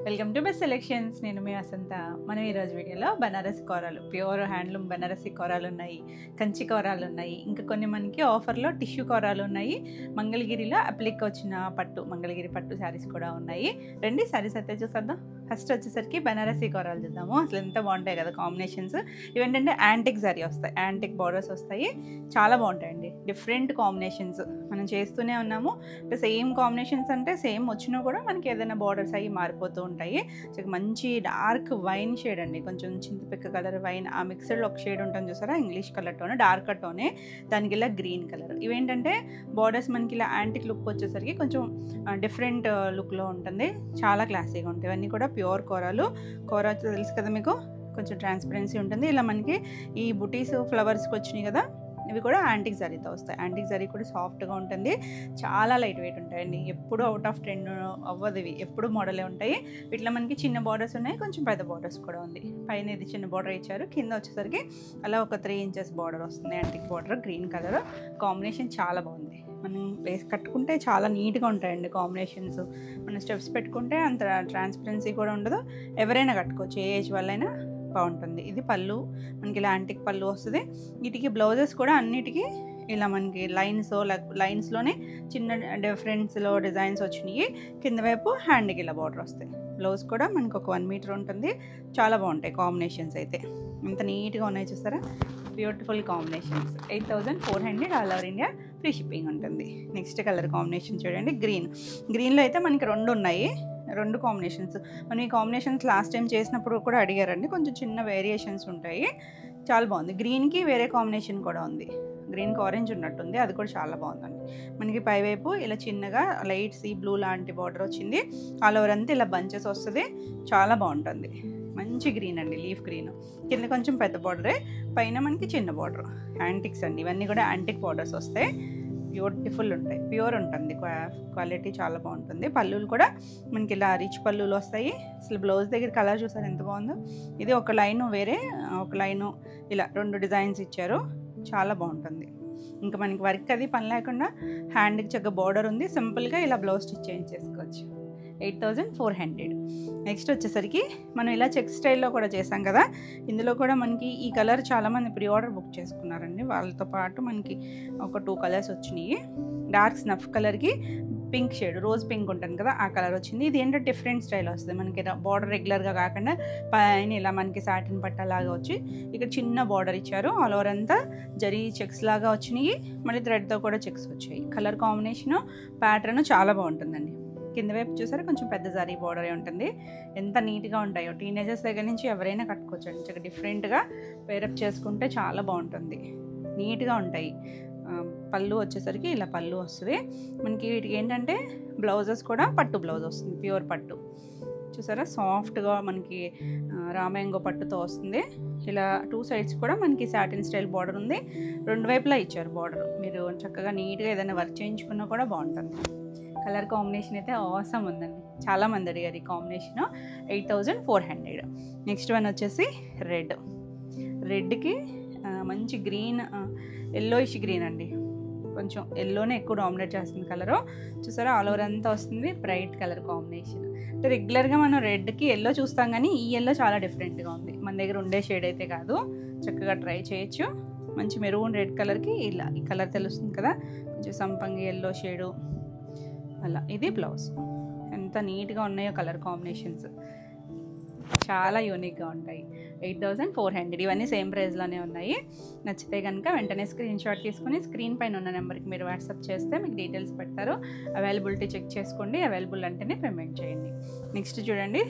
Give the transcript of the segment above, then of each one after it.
Welcome to best selections. నేను మీ వసంత. మనం ఈరోజు వీడియోలో బనారసి కూరలు, ప్యూర్ హ్యాండ్లూమ్ బనారసి కూరలు ఉన్నాయి, కంచి కూరలు ఉన్నాయి, ఇంకా కొన్ని మనకి ఆఫర్లో టిష్యూ కూరలు ఉన్నాయి. మంగళగిరిలో అప్లిక్ వచ్చిన పట్టు, మంగళగిరి పట్టు శారీస్ కూడా ఉన్నాయి. రండి శారీస్ అయితే చూసేద్దాం. ఫస్ట్ వచ్చేసరికి బనారసి కూరలు చూద్దాము. అసలు ఎంత బాగుంటాయి కదా కాంబినేషన్స్. ఇవేంటంటే యాంటిక్ జరీ వస్తాయి, యాంటిక్ బార్డర్స్ వస్తాయి, చాలా బాగుంటాయండి. డిఫరెంట్ కాంబినేషన్స్ మనం చేస్తూనే ఉన్నాము. సేమ్ కాంబినేషన్స్ అంటే సేమ్ వచ్చినా కూడా మనకి ఏదైనా బార్డర్స్ అవి మారిపోతూ ఉంటాయి. మంచి డార్క్ వైన్ షేడ్ అండి, కొంచెం చింతపిక్క కలర్ వైన్, ఆ మిక్స్డ్లో ఒక షేడ్ ఉంటుంది చూసారా, ఇంగ్లీష్ కలర్ టోన్, డార్క్ టోనే, దానికి ఇలా గ్రీన్ కలర్. ఇవేంటంటే బార్డర్స్ మనకి ఇలా యాంటిక్ లుక్ వచ్చేసరికి కొంచెం డిఫరెంట్ లుక్లో ఉంటుంది, చాలా క్లాసీగా ఉంటాయి. ఇవన్నీ కూడా ప్యూర్ కూరలు. కూర తెలుసు కదా మీకు, కొంచెం ట్రాన్స్పరెన్సీ ఉంటుంది. ఇలా మనకి ఈ బుటీస్ ఫ్లవర్స్కి వచ్చినాయి కదా, ఇవి కూడా యాంటిక్ జరీతో వస్తాయి. యాంటిక్ జరీ కూడా సాఫ్ట్గా ఉంటుంది, చాలా లైట్ వెయిట్ ఉంటాయండి. ఎప్పుడు అవుట్ ఆఫ్ ట్రెండ్ అవ్వదు, ఇవి ఎప్పుడు మోడలే ఉంటాయి. వీటిలో మనకి చిన్న బార్డర్స్ ఉన్నాయి, కొంచెం పెద్ద బార్డర్స్ కూడా ఉంది. పైన ఇది చిన్న బార్డర్ ఇచ్చారు, కింద వచ్చేసరికి అలా ఒక 3 ఇంచెస్ బార్డర్ వస్తుంది. Antique border, green colour combination చాలా బాగుంది. మనం వేసి కట్టుకుంటే చాలా నీట్గా ఉంటాయండి కాంబినేషన్స్. మనం స్టెప్స్ పెట్టుకుంటే అంత ట్రాన్స్పరెన్సీ కూడా ఉండదు, ఎవరైనా కట్టుకోవచ్చు, ఏ ఏజ్ వాళ్ళైనా బాగుంటుంది. ఇది పళ్ళు, మనకి ఇలా యాంటిక్ పళ్ళు వస్తుంది. వీటికి బ్లౌజెస్ కూడా అన్నిటికీ ఇలా మనకి లైన్స్లోనే చిన్న డిఫరెన్స్లో డిజైన్స్ వచ్చినాయి. కింద వైపు హ్యాండ్కి ఇలా బార్డర్ వస్తాయి. బ్లౌజ్ కూడా మనకు ఒక 1 మీటర్ ఉంటుంది. చాలా బాగుంటాయి కాంబినేషన్స్ అయితే, ఎంత నీట్గా ఉన్నాయి చూస్తారా, beautiful combinations. 8400 all over India, free shipping ఉంటుంది. నెక్స్ట్ కలర్ కాంబినేషన్ చూడండి, గ్రీన్లో అయితే మనకి 2 ఉన్నాయి, 2 కాంబినేషన్స్. మనం ఈ కాంబినేషన్స్ లాస్ట్ టైం చేసినప్పుడు కూడా అడిగారండి, కొంచెం చిన్న వేరియేషన్స్ ఉంటాయి. చాలా బాగుంది. గ్రీన్కి వేరే కాంబినేషన్ కూడా ఉంది, గ్రీన్కి ఆరెంజ్ ఉన్నట్టుంది, అది కూడా చాలా బాగుందండి. మనకి పైవైపు ఇలా చిన్నగా లైట్ సీ బ్లూ లాంటి బార్డర్ వచ్చింది, ఆల్ ఓవర్ అంతా ఇలా బంచెస్ వస్తుంది, చాలా బాగుంటుంది. మంచి గ్రీన్ అండి, లీఫ్ గ్రీన్. కింద కొంచెం పెద్ద బార్డరే, పైన మనకి చిన్న బార్డర్. యాంటిక్స్ అండి, ఇవన్నీ కూడా యాంటిక్ బార్డర్స్ వస్తాయి, బ్యూటిఫుల్ ఉంటాయి, ప్యూర్ ఉంటుంది, క్వాలిటీ చాలా బాగుంటుంది. పళ్ళులు కూడా మనకి ఇలా రిచ్ పళ్ళులు వస్తాయి. అసలు బ్లౌజ్ దగ్గర కలర్ చూసారు ఎంత బాగుందో. ఇది ఒక లైను వేరే, ఒక లైను ఇలా 2 డిజైన్స్ ఇచ్చారు, చాలా బాగుంటుంది. ఇంకా మనకి వర్క్ అది పని లేకుండా హ్యాండ్కి చక్కగా బార్డర్ ఉంది, సింపుల్గా ఇలా బ్లౌజ్ స్టిచ్ చేయించేసుకోవచ్చు. 8400. నెక్స్ట్ వచ్చేసరికి మనం ఇలా చెక్ స్టైల్లో కూడా చేసాం కదా, ఇందులో కూడా మనకి ఈ కలర్ చాలామంది ప్రీ ఆర్డర్ బుక్ చేసుకున్నారండి. వాళ్ళతో పాటు మనకి ఒక 2 కలర్స్ వచ్చినాయి. డార్క్ స్నఫ్ కలర్కి పింక్ షేడ్, రోజ్ పింక్ ఉంటుంది కదా, ఆ కలర్ వచ్చింది. ఇది ఏంటంటే డిఫరెంట్ స్టైల్ వస్తుంది మనకి, బార్డర్ రెగ్యులర్గా కాకుండా పైన ఇలా మనకి సాటిన్ పట్టలాగా వచ్చి ఇక్కడ చిన్న బార్డర్ ఇచ్చారు. ఆల్ ఓవర్ అంతా జరీ చెక్స్ లాగా వచ్చినాయి, మళ్ళీ థ్రెడ్తో కూడా చెక్స్ వచ్చాయి. కలర్ కాంబినేషను ప్యాటర్న్ చాలా బాగుంటుందండి. కింద వైపు చూసారా, కొంచెం పెద్ద జరీ బార్డరే ఉంటుంది. ఎంత నీట్గా ఉంటాయో, టీనేజర్స్ దగ్గర నుంచి ఎవరైనా కట్టుకోవచ్చు అండి. చక్కగా డిఫరెంట్గా పేరప్ చేసుకుంటే చాలా బాగుంటుంది, నీట్గా ఉంటాయి. పళ్ళు వచ్చేసరికి ఇలా పళ్ళు వస్తుంది మనకి. వీటికి ఏంటంటే బ్లౌజెస్ కూడా పట్టు బ్లౌజ్ వస్తుంది, ప్యూర్ పట్టు. చూసారా, సాఫ్ట్గా మనకి రామాయంగో పట్టుతో వస్తుంది. ఇలా 2 సైడ్స్ కూడా మనకి సాటిన్ స్టైల్ బార్డర్ ఉంది, 2 వైపులా ఇచ్చారు బార్డర్. మీరు చక్కగా నీట్గా ఏదైనా వర్క్ చేయించుకున్నా కూడా బాగుంటుంది. కలర్ కాంబినేషన్ అయితే ఆసమ్ ఉందండి, చాలామంది అడిగారు ఈ కాంబినేషన్. 8400. నెక్స్ట్ వన్ వచ్చేసి రెడ్కి మంచి గ్రీన్, ఎల్లోయిష్ గ్రీన్ అండి, కొంచెం ఎల్లోనే ఎక్కువ డామినేట్ చేస్తుంది కలరు. చూసారా, ఆల్ ఓవర్ అంతా వస్తుంది బ్రైట్ కలర్ కాంబినేషన్. అంటే రెగ్యులర్గా మనం రెడ్కి ఎల్లో చూస్తాం, కానీ ఈ ఎల్లో చాలా డిఫరెంట్గా ఉంది, మన దగ్గర ఉండే షేడ్ అయితే కాదు. చక్కగా ట్రై చేయొచ్చు. మంచి మెరూన్ రెడ్ కలర్కి ఇలా ఈ కలర్ తెలుస్తుంది కదా, కొంచెం సంపంగి ఎల్లో షేడు అలా. ఇది బ్లౌజ్. ఎంత నీట్గా ఉన్నాయో కలర్ కాంబినేషన్స్, చాలా యూనిక్గా ఉంటాయి. 8400. ఇవన్నీ సేమ్ ప్రైస్లోనే ఉన్నాయి. నచ్చితే కనుక వెంటనే స్క్రీన్ షాట్ తీసుకుని స్క్రీన్ పైన ఉన్న నెంబర్కి మీరు వాట్సాప్ చేస్తే మీకు డీటెయిల్స్ పెడతారు. అవైలబిలిటీ చెక్ చేసుకోండి, అవైలబుల్ అంటేనే పేమెంట్ చేయండి. నెక్స్ట్ చూడండి,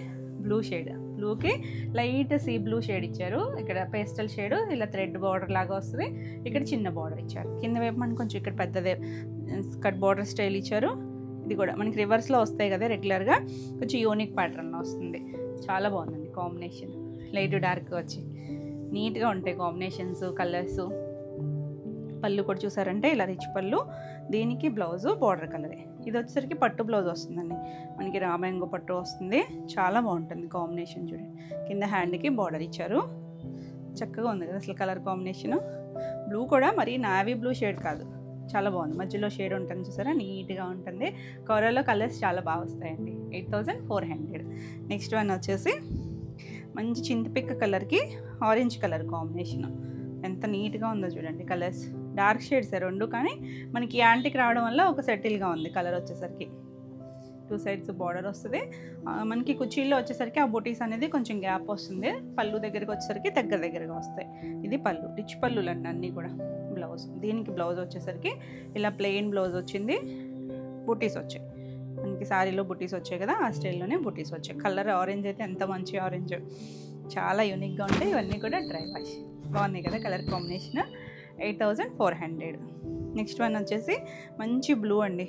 బ్లూ షేడ్, బ్లూకి లైట్ సీ బ్లూ షేడ్ ఇచ్చారు. ఇక్కడ పేస్టల్ షేడ్, ఇలా థ్రెడ్ బార్డర్ లాగా వస్తుంది, ఇక్కడ చిన్న బార్డర్ ఇచ్చారు. కింద వైపు మనకి కొంచెం ఇక్కడ పెద్దదే స్కర్ట్ బార్డర్ స్టైల్ ఇచ్చారు. ఇది కూడా మనకి రివర్స్లో వస్తాయి కదా రెగ్యులర్గా, కొంచెం యూనిక్ ప్యాటర్న్లో వస్తుంది, చాలా బాగుందండి కాంబినేషన్. లైట్ డార్క్ వచ్చి నీట్గా ఉంటాయి కాంబినేషన్స్, కలర్స్. పళ్ళు కూడా చూసారంటే ఇలా రిచ్ పళ్ళు, దీనికి బ్లౌజు బార్డర్ కలరే. ఇది వచ్చేసరికి పట్టు బ్లౌజ్ వస్తుందండి, మనకి రామాయంగో పట్టు వస్తుంది, చాలా బాగుంటుంది కాంబినేషన్. చూడండి, కింద హ్యాండ్కి బార్డర్ ఇచ్చారు, చక్కగా ఉంది కదా అసలు కలర్ కాంబినేషను. బ్లూ కూడా మరి నావీ బ్లూ షేడ్ కాదు, చాలా బాగుంది. మధ్యలో షేడ్ ఉంటుంది చూసారా, నీట్గా ఉంటుంది. కోరాలో కలర్స్ చాలా బాగా వస్తాయండి. 8400. నెక్స్ట్ వన్ వచ్చేసి మంచి చింతపిక్క కలర్కి ఆరెంజ్ కలర్ కాంబినేషన్. ఎంత నీట్గా ఉందో చూడండి. కలర్స్ డార్క్ షేడ్స్ రెండు, కానీ మనకి యాంటిక్ రావడం వల్ల ఒక సెటిల్గా ఉంది కలర్ వచ్చేసరికి. 2 సైడ్స్ బార్డర్ వస్తుంది. మనకి కుర్చీల్లో వచ్చేసరికి ఆ బొటీస్ అనేది కొంచెం గ్యాప్ వస్తుంది. పళ్ళు దగ్గరికి వచ్చేసరికి దగ్గరగా వస్తాయి. ఇది పళ్ళు, రిచ్ పళ్ళులు అండి అన్నీ కూడా. బ్లౌజ్, దీనికి బ్లౌజ్ వచ్చేసరికి ఇలా ప్లెయిన్ బ్లౌజ్ వచ్చింది. బుటీస్ వచ్చాయి మనకి, శారీలో బుటీస్ వచ్చాయి కదా, ఆ స్టైల్లోనే బుటీస్ వచ్చాయి. కలర్ ఆరెంజ్ అయితే ఎంత మంచి ఆరెంజ్, చాలా యూనిక్గా ఉంటాయి. ఇవన్నీ కూడా డ్రై వాష్. బాగున్నాయి కదా కలర్ కాంబినేషన్. 8400. నెక్స్ట్ వన్ వచ్చేసి మంచి బ్లూ అండి,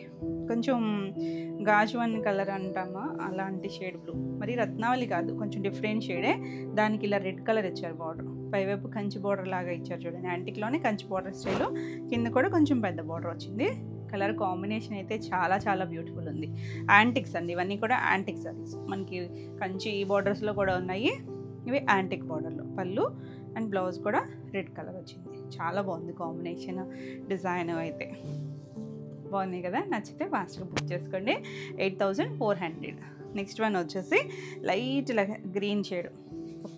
కొంచెం గాజువన్ కలర్ అంటామా అలాంటి షేడ్ బ్లూ. మరి రత్నావళి కాదు, కొంచెం డిఫరెంట్ షేడే. దానికి ఇలా రెడ్ కలర్ ఇచ్చారు బార్డర్, పైవైపు కంచి బార్డర్ లాగా ఇచ్చారు చూడండి. యాంటిక్లోనే కంచి బార్డర్ స్టైల్, కింద కూడా కొంచెం పెద్ద బార్డర్ వచ్చింది. కలర్ కాంబినేషన్ అయితే చాలా చాలా బ్యూటిఫుల్ ఉంది. యాంటిక్స్ అండి ఇవన్నీ కూడా, యాంటిక్ సారీస్. మనకి కంచి బార్డర్స్లో కూడా ఉన్నాయి. ఇవి యాంటిక్ బార్డర్లో. పళ్ళు అండ్ బ్లౌజ్ కూడా రెడ్ కలర్ వచ్చింది. చాలా బాగుంది కాంబినేషన్, డిజైన్ అయితే బాగుంది కదా. నచ్చితే ఫాస్ట్గా బుక్ చేసుకోండి. 8400. నెక్స్ట్ వన్ వచ్చేసి లైట్ గ్రీన్ షేడ్,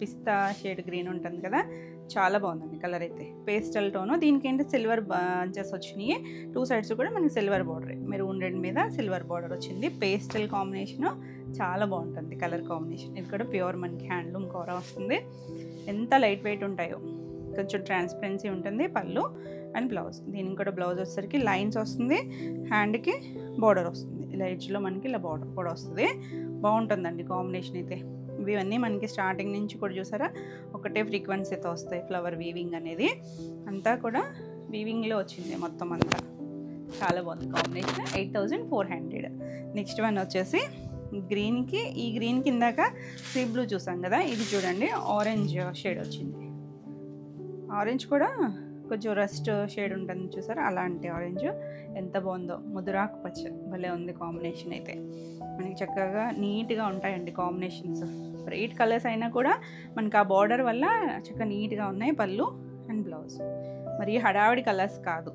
పిస్తా షేడ్ గ్రీన్ ఉంటుంది కదా, చాలా బాగుందండి కలర్ అయితే. Pastel tone. దీనికి ఏంటి సిల్వర్ బంచెస్ వచ్చినాయి. 2 సైడ్స్ కూడా మనకి సిల్వర్ బార్డర్, మెరూన్ రెడ్ మీద సిల్వర్ బార్డర్ వచ్చింది. పేస్టల్ కాంబినేషను చాలా బాగుంటుంది కలర్ కాంబినేషన్. ఇది కూడా ప్యూర్ మనకి హ్యాండ్లూమ్ కోరా వస్తుంది. ఎంత లైట్ వెయిట్ ఉంటాయో, కొంచెం ట్రాన్స్పరెన్సీ ఉంటుంది. పళ్ళు అండ్ బ్లౌజ్, దీనికి కూడా బ్లౌజ్ వచ్చేసరికి లైన్స్ వస్తుంది, హ్యాండ్కి బార్డర్ వస్తుంది. ఇలా ఎడ్జ్లో మనకి ఇలా బార్డర్ కూడా వస్తుంది. బాగుంటుందండి కాంబినేషన్ అయితే. ఇవన్నీ మనకి స్టార్టింగ్ నుంచి కూడా చూసారా ఒకటే ఫ్రీక్వెన్సీతో వస్తాయి. ఫ్లవర్ వీవింగ్ అనేది అంతా కూడా వీవింగ్లో వచ్చింది మొత్తం అంతా. చాలా బాగుంది కాంబినేషన్. 8400. నెక్స్ట్ వన్ వచ్చేసి గ్రీన్కి, ఈ గ్రీన్ కిందాక సీ బ్లూ చూసాం కదా, ఇది చూడండి ఆరెంజ్ షేడ్ వచ్చింది. ఆరెంజ్ కూడా కొంచెం రస్ట్ షేడ్ ఉంటుంది చూసారా, అలాంటి ఆరెంజ్. ఎంత బాగుందో, ముదురాకు పచ్చ, భలే ఉంది కాంబినేషన్ అయితే. మనకి చక్కగా నీట్గా ఉంటాయండి కాంబినేషన్స్. బ్రైట్ కలర్స్ అయినా కూడా మనకి ఆ బార్డర్ వల్ల చక్కగా నీట్గా ఉన్నాయి. పళ్ళు అండ్ బ్లౌజ్ మరి హడావిడి కలర్స్ కాదు.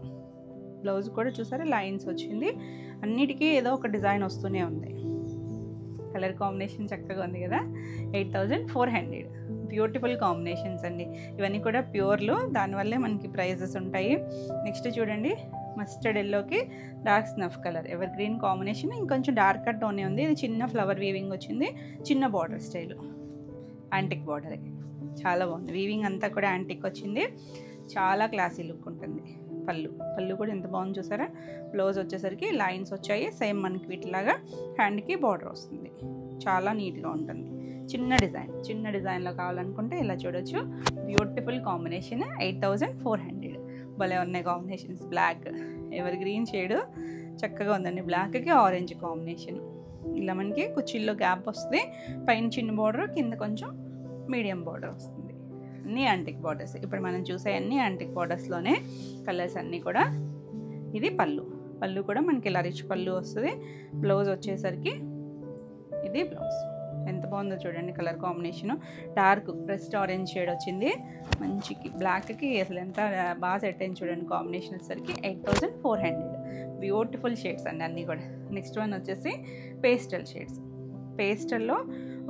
బ్లౌజ్ కూడా చూసారా లైన్స్ వచ్చింది. అన్నిటికీ ఏదో ఒక డిజైన్ వస్తూనే ఉంది. కలర్ కాంబినేషన్ చక్కగా ఉంది కదా. 8400. బ్యూటిఫుల్ కాంబినేషన్స్ అండి ఇవన్నీ కూడా ప్యూర్లు, దానివల్లే మనకి ప్రైజెస్ ఉంటాయి. నెక్స్ట్ చూడండి మస్టర్డ్ ఎల్లోకి dark snuff colour, ever green combination. ఇంకొంచెం డార్కర్ టోనే ఉంది. ఇది చిన్న ఫ్లవర్ వీవింగ్ వచ్చింది, చిన్న బార్డర్ స్టైల్, యాంటిక్ బార్డరే. చాలా బాగుంది. వీవింగ్ అంతా కూడా యాంటిక్ వచ్చింది, చాలా క్లాసీ లుక్ ఉంటుంది. పళ్ళు కూడా ఎంత బాగుంది చూసారా. బ్లౌజ్ వచ్చేసరికి లైన్స్ వచ్చాయి, సేమ్ మనకి వీటిలాగా హ్యాండ్కి బార్డర్ వస్తుంది. చాలా నీట్గా ఉంటుంది. చిన్న డిజైన్లో కావాలనుకుంటే ఇలా చూడొచ్చు. Beautiful combination. 8400. భలే ఉన్నాయి combinations. Black, evergreen shade చక్కగా ఉందండి. బ్లాక్కి ఆరెంజ్ కాంబినేషన్. ఇలా మనకి కుర్చీల్లో గ్యాప్ వస్తుంది. పైన చిన్న బార్డర్, కింద కొంచెం మీడియం బార్డర్ వస్తుంది. అన్నీ యాంటిక్ బార్డర్స్. ఇప్పుడు మనం చూసే అన్ని యాంటిక్ బార్డర్స్లోనే కలర్స్ అన్నీ కూడా. ఇది పళ్ళు కూడా మనకి ఇలా రిచ్ పళ్ళు వస్తుంది. బ్లౌజ్ వచ్చేసరికి ఇది బ్లౌజ్. ఎంత బాగుందో చూడండి colour combination. Dark breast orange shade వచ్చింది. మంచి బ్లాక్కి అసలు ఎంత బాగా సెట్ అయింది చూడండి కాంబినేషన్ వచ్చేసరికి. 8400. బ్యూటిఫుల్ షేడ్స్ అండి అన్నీ కూడా. నెక్స్ట్ వన్ వచ్చేసి పేస్టల్ షేడ్స్. పేస్టల్లో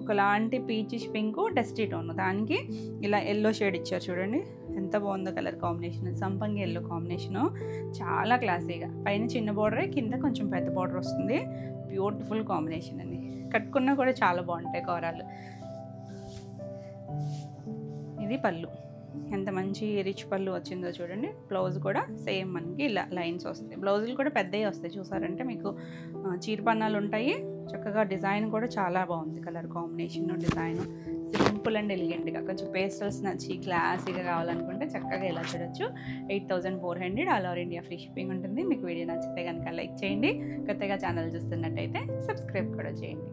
ఒకలాంటి పీచిష్ పింక్, డస్టీ టోన్, దానికి ఇలా ఎల్లో షేడ్ ఇచ్చారు చూడండి. ఎంత బాగుందో కలర్ కాంబినేషన్. సంపంగి ఎల్లో కాంబినేషను, చాలా క్లాసీగా. పైన చిన్న బార్డర్, కింద కొంచెం పెద్ద బార్డర్ వస్తుంది. బ్యూటిఫుల్ కాంబినేషన్ అండి. కట్టుకున్నా కూడా చాలా బాగుంటాయి కోరాలు. ఇది పళ్ళు, ఎంత మంచి రిచ్ పళ్ళు వచ్చిందో చూడండి. బ్లౌజ్ కూడా సేమ్ మనకి ఇలా లైన్స్ వస్తాయి. బ్లౌజులు కూడా పెద్దవి వస్తాయి చూసారంటే. మీకు చీరపన్నాలు ఉంటాయి. చక్కగా డిజైన్ కూడా చాలా బాగుంది. Colour combination, design simple and ఎలిగెంట్గా. కొంచెం పేస్టల్స్ నచ్చి క్లాసీగా కావాలనుకుంటే చక్కగా ఇలా చూడొచ్చు. 8400. All over India free shipping ఉంటుంది. మీకు వీడియో నచ్చితే కనుక లైక్ చేయండి. కొత్తగా ఛానల్ చూస్తున్నట్టయితే సబ్స్క్రైబ్ కూడా చేయండి.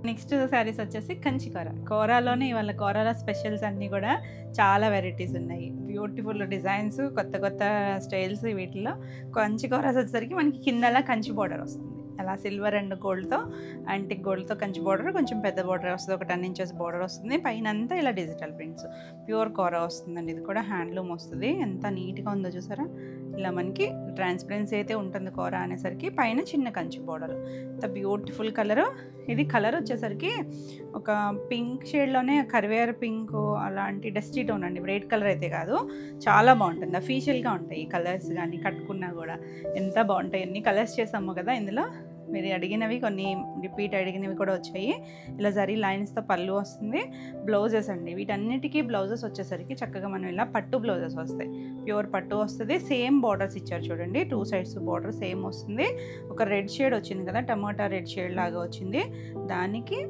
నెక్స్ట్ శారీస్ వచ్చేసి కంచి కోరాలోనే ఇవాళ కోరాల స్పెషల్స్ అన్నీ కూడా చాలా వెరైటీస్ ఉన్నాయి. బ్యూటిఫుల్ డిజైన్స్, కొత్త స్టైల్స్. వీటిలో కంచి కోరాస్ వచ్చేసరికి మనకి కిందలా కంచి బార్డర్ వస్తుంది. అలా సిల్వర్ అండ్ గోల్డ్తో యాంటిక్ గోల్డ్తో కంచి బార్డర్, కొంచెం పెద్ద బార్డర్ వస్తుంది, ఒక 10 ఇంచెస్ బార్డర్ వస్తుంది. పైన అంతా ఇలా డిజిటల్ ప్రింట్స్, ప్యూర్ కోరా వస్తుందండి. ఇది కూడా హ్యాండ్లూమ్ వస్తుంది. ఎంత నీట్గా ఉందో చూసారా. ఇలా మనకి ట్రాన్స్పరెన్సీ అయితే ఉంటుంది కోరా అనేసరికి. పైన చిన్న కంచి బార్డర్, ఇంత బ్యూటిఫుల్ కలరు. ఇది కలర్ వచ్చేసరికి ఒక పింక్ షేడ్లోనే కరివేర్ పింక్ అలాంటి డస్టీ టోన్ అండి, బ్రైట్ కలర్ అయితే కాదు. చాలా బాగుంటుంది, అఫీషియల్గా ఉంటాయి ఈ కలర్స్. కానీ కట్టుకున్నా కూడా ఎంత బాగుంటాయి. ఎన్ని కలర్స్ చేసాము కదా ఇందులో. మీరు అడిగినవి కొన్ని రిపీట్ అడిగినవి కూడా వచ్చాయి. ఇలా జరీ లైన్స్తో పళ్ళు వస్తుంది. బ్లౌజెస్ అండి, వీటన్నిటికీ బ్లౌజెస్ వచ్చేసరికి చక్కగా మనం ఇలా పట్టు బ్లౌజెస్ వస్తాయి. ప్యూర్ పట్టు వస్తుంది. సేమ్ బార్డర్స్ ఇచ్చారు చూడండి, 2 సైడ్స్ బార్డర్ సేమ్ వస్తుంది. ఒక రెడ్ షేడ్ వచ్చింది కదా, టమాటా రెడ్ షేడ్ లాగా వచ్చింది. దానికి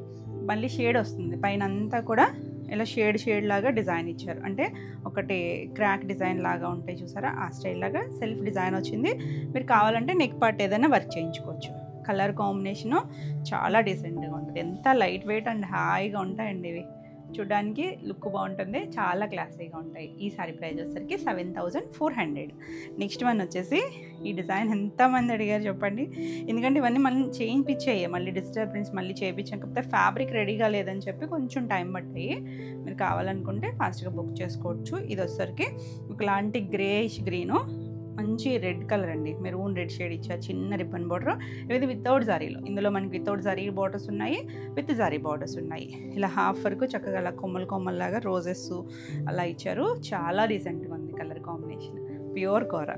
మళ్ళీ షేడ్ వస్తుంది. పైన అంతా కూడా ఇలా షేడ్ లాగా డిజైన్ ఇచ్చారు. అంటే ఒకటి క్రాక్ డిజైన్ లాగా ఉంటాయి చూసారా, ఆ స్టైల్ లాగా సెల్ఫ్ డిజైన్ వచ్చింది. మీరు కావాలంటే నెక్ పార్ట్ ఏదైనా వర్క్ చేయించుకోవచ్చు. కలర్ కాంబినేషను చాలా డీసెంట్గా ఉంటుంది. ఎంత లైట్ వెయిట్ అండ్ హాయిగా ఉంటాయండి ఇవి. చూడడానికి లుక్ బాగుంటుంది, చాలా క్లాసీగా ఉంటాయి. ఈ సారీ ప్రైస్ వచ్చేసరికి 7400. నెక్స్ట్ వన్ వచ్చేసి ఈ డిజైన్ ఎంతమంది అడిగారు చెప్పండి. ఎందుకంటే ఇవన్నీ మళ్ళీ చేయించాయి, మళ్ళీ డిజిటల్ ప్రింట్స్ మళ్ళీ చేయించాం. కాకపోతే ఫ్యాబ్రిక్ రెడీగా లేదని చెప్పి కొంచెం టైం పట్టాయి. మీరు కావాలనుకుంటే ఫాస్ట్గా బుక్ చేసుకోవచ్చు. ఇది వచ్చేసరికి ఒకలాంటి గ్రేయిష్ గ్రీను, మంచి రెడ్ కలర్ అండి, మెరూన్ రెడ్ షేడ్ ఇచ్చారు. చిన్న రిబ్బన్ బార్డర్. ఇది వితౌట్ జారీలో. ఇందులో మనకి వితౌట్ జారీ బార్డర్స్ ఉన్నాయి, విత్ జారీ బార్డర్స్ ఉన్నాయి. ఇలా హాఫ్ వరకు చక్కగా అలా కొమ్మల్లాగా రోజెస్ అలా ఇచ్చారు. చాలా రీసెంట్గా ఉంది కలర్ కాంబినేషన్. ప్యూర్ కోరా.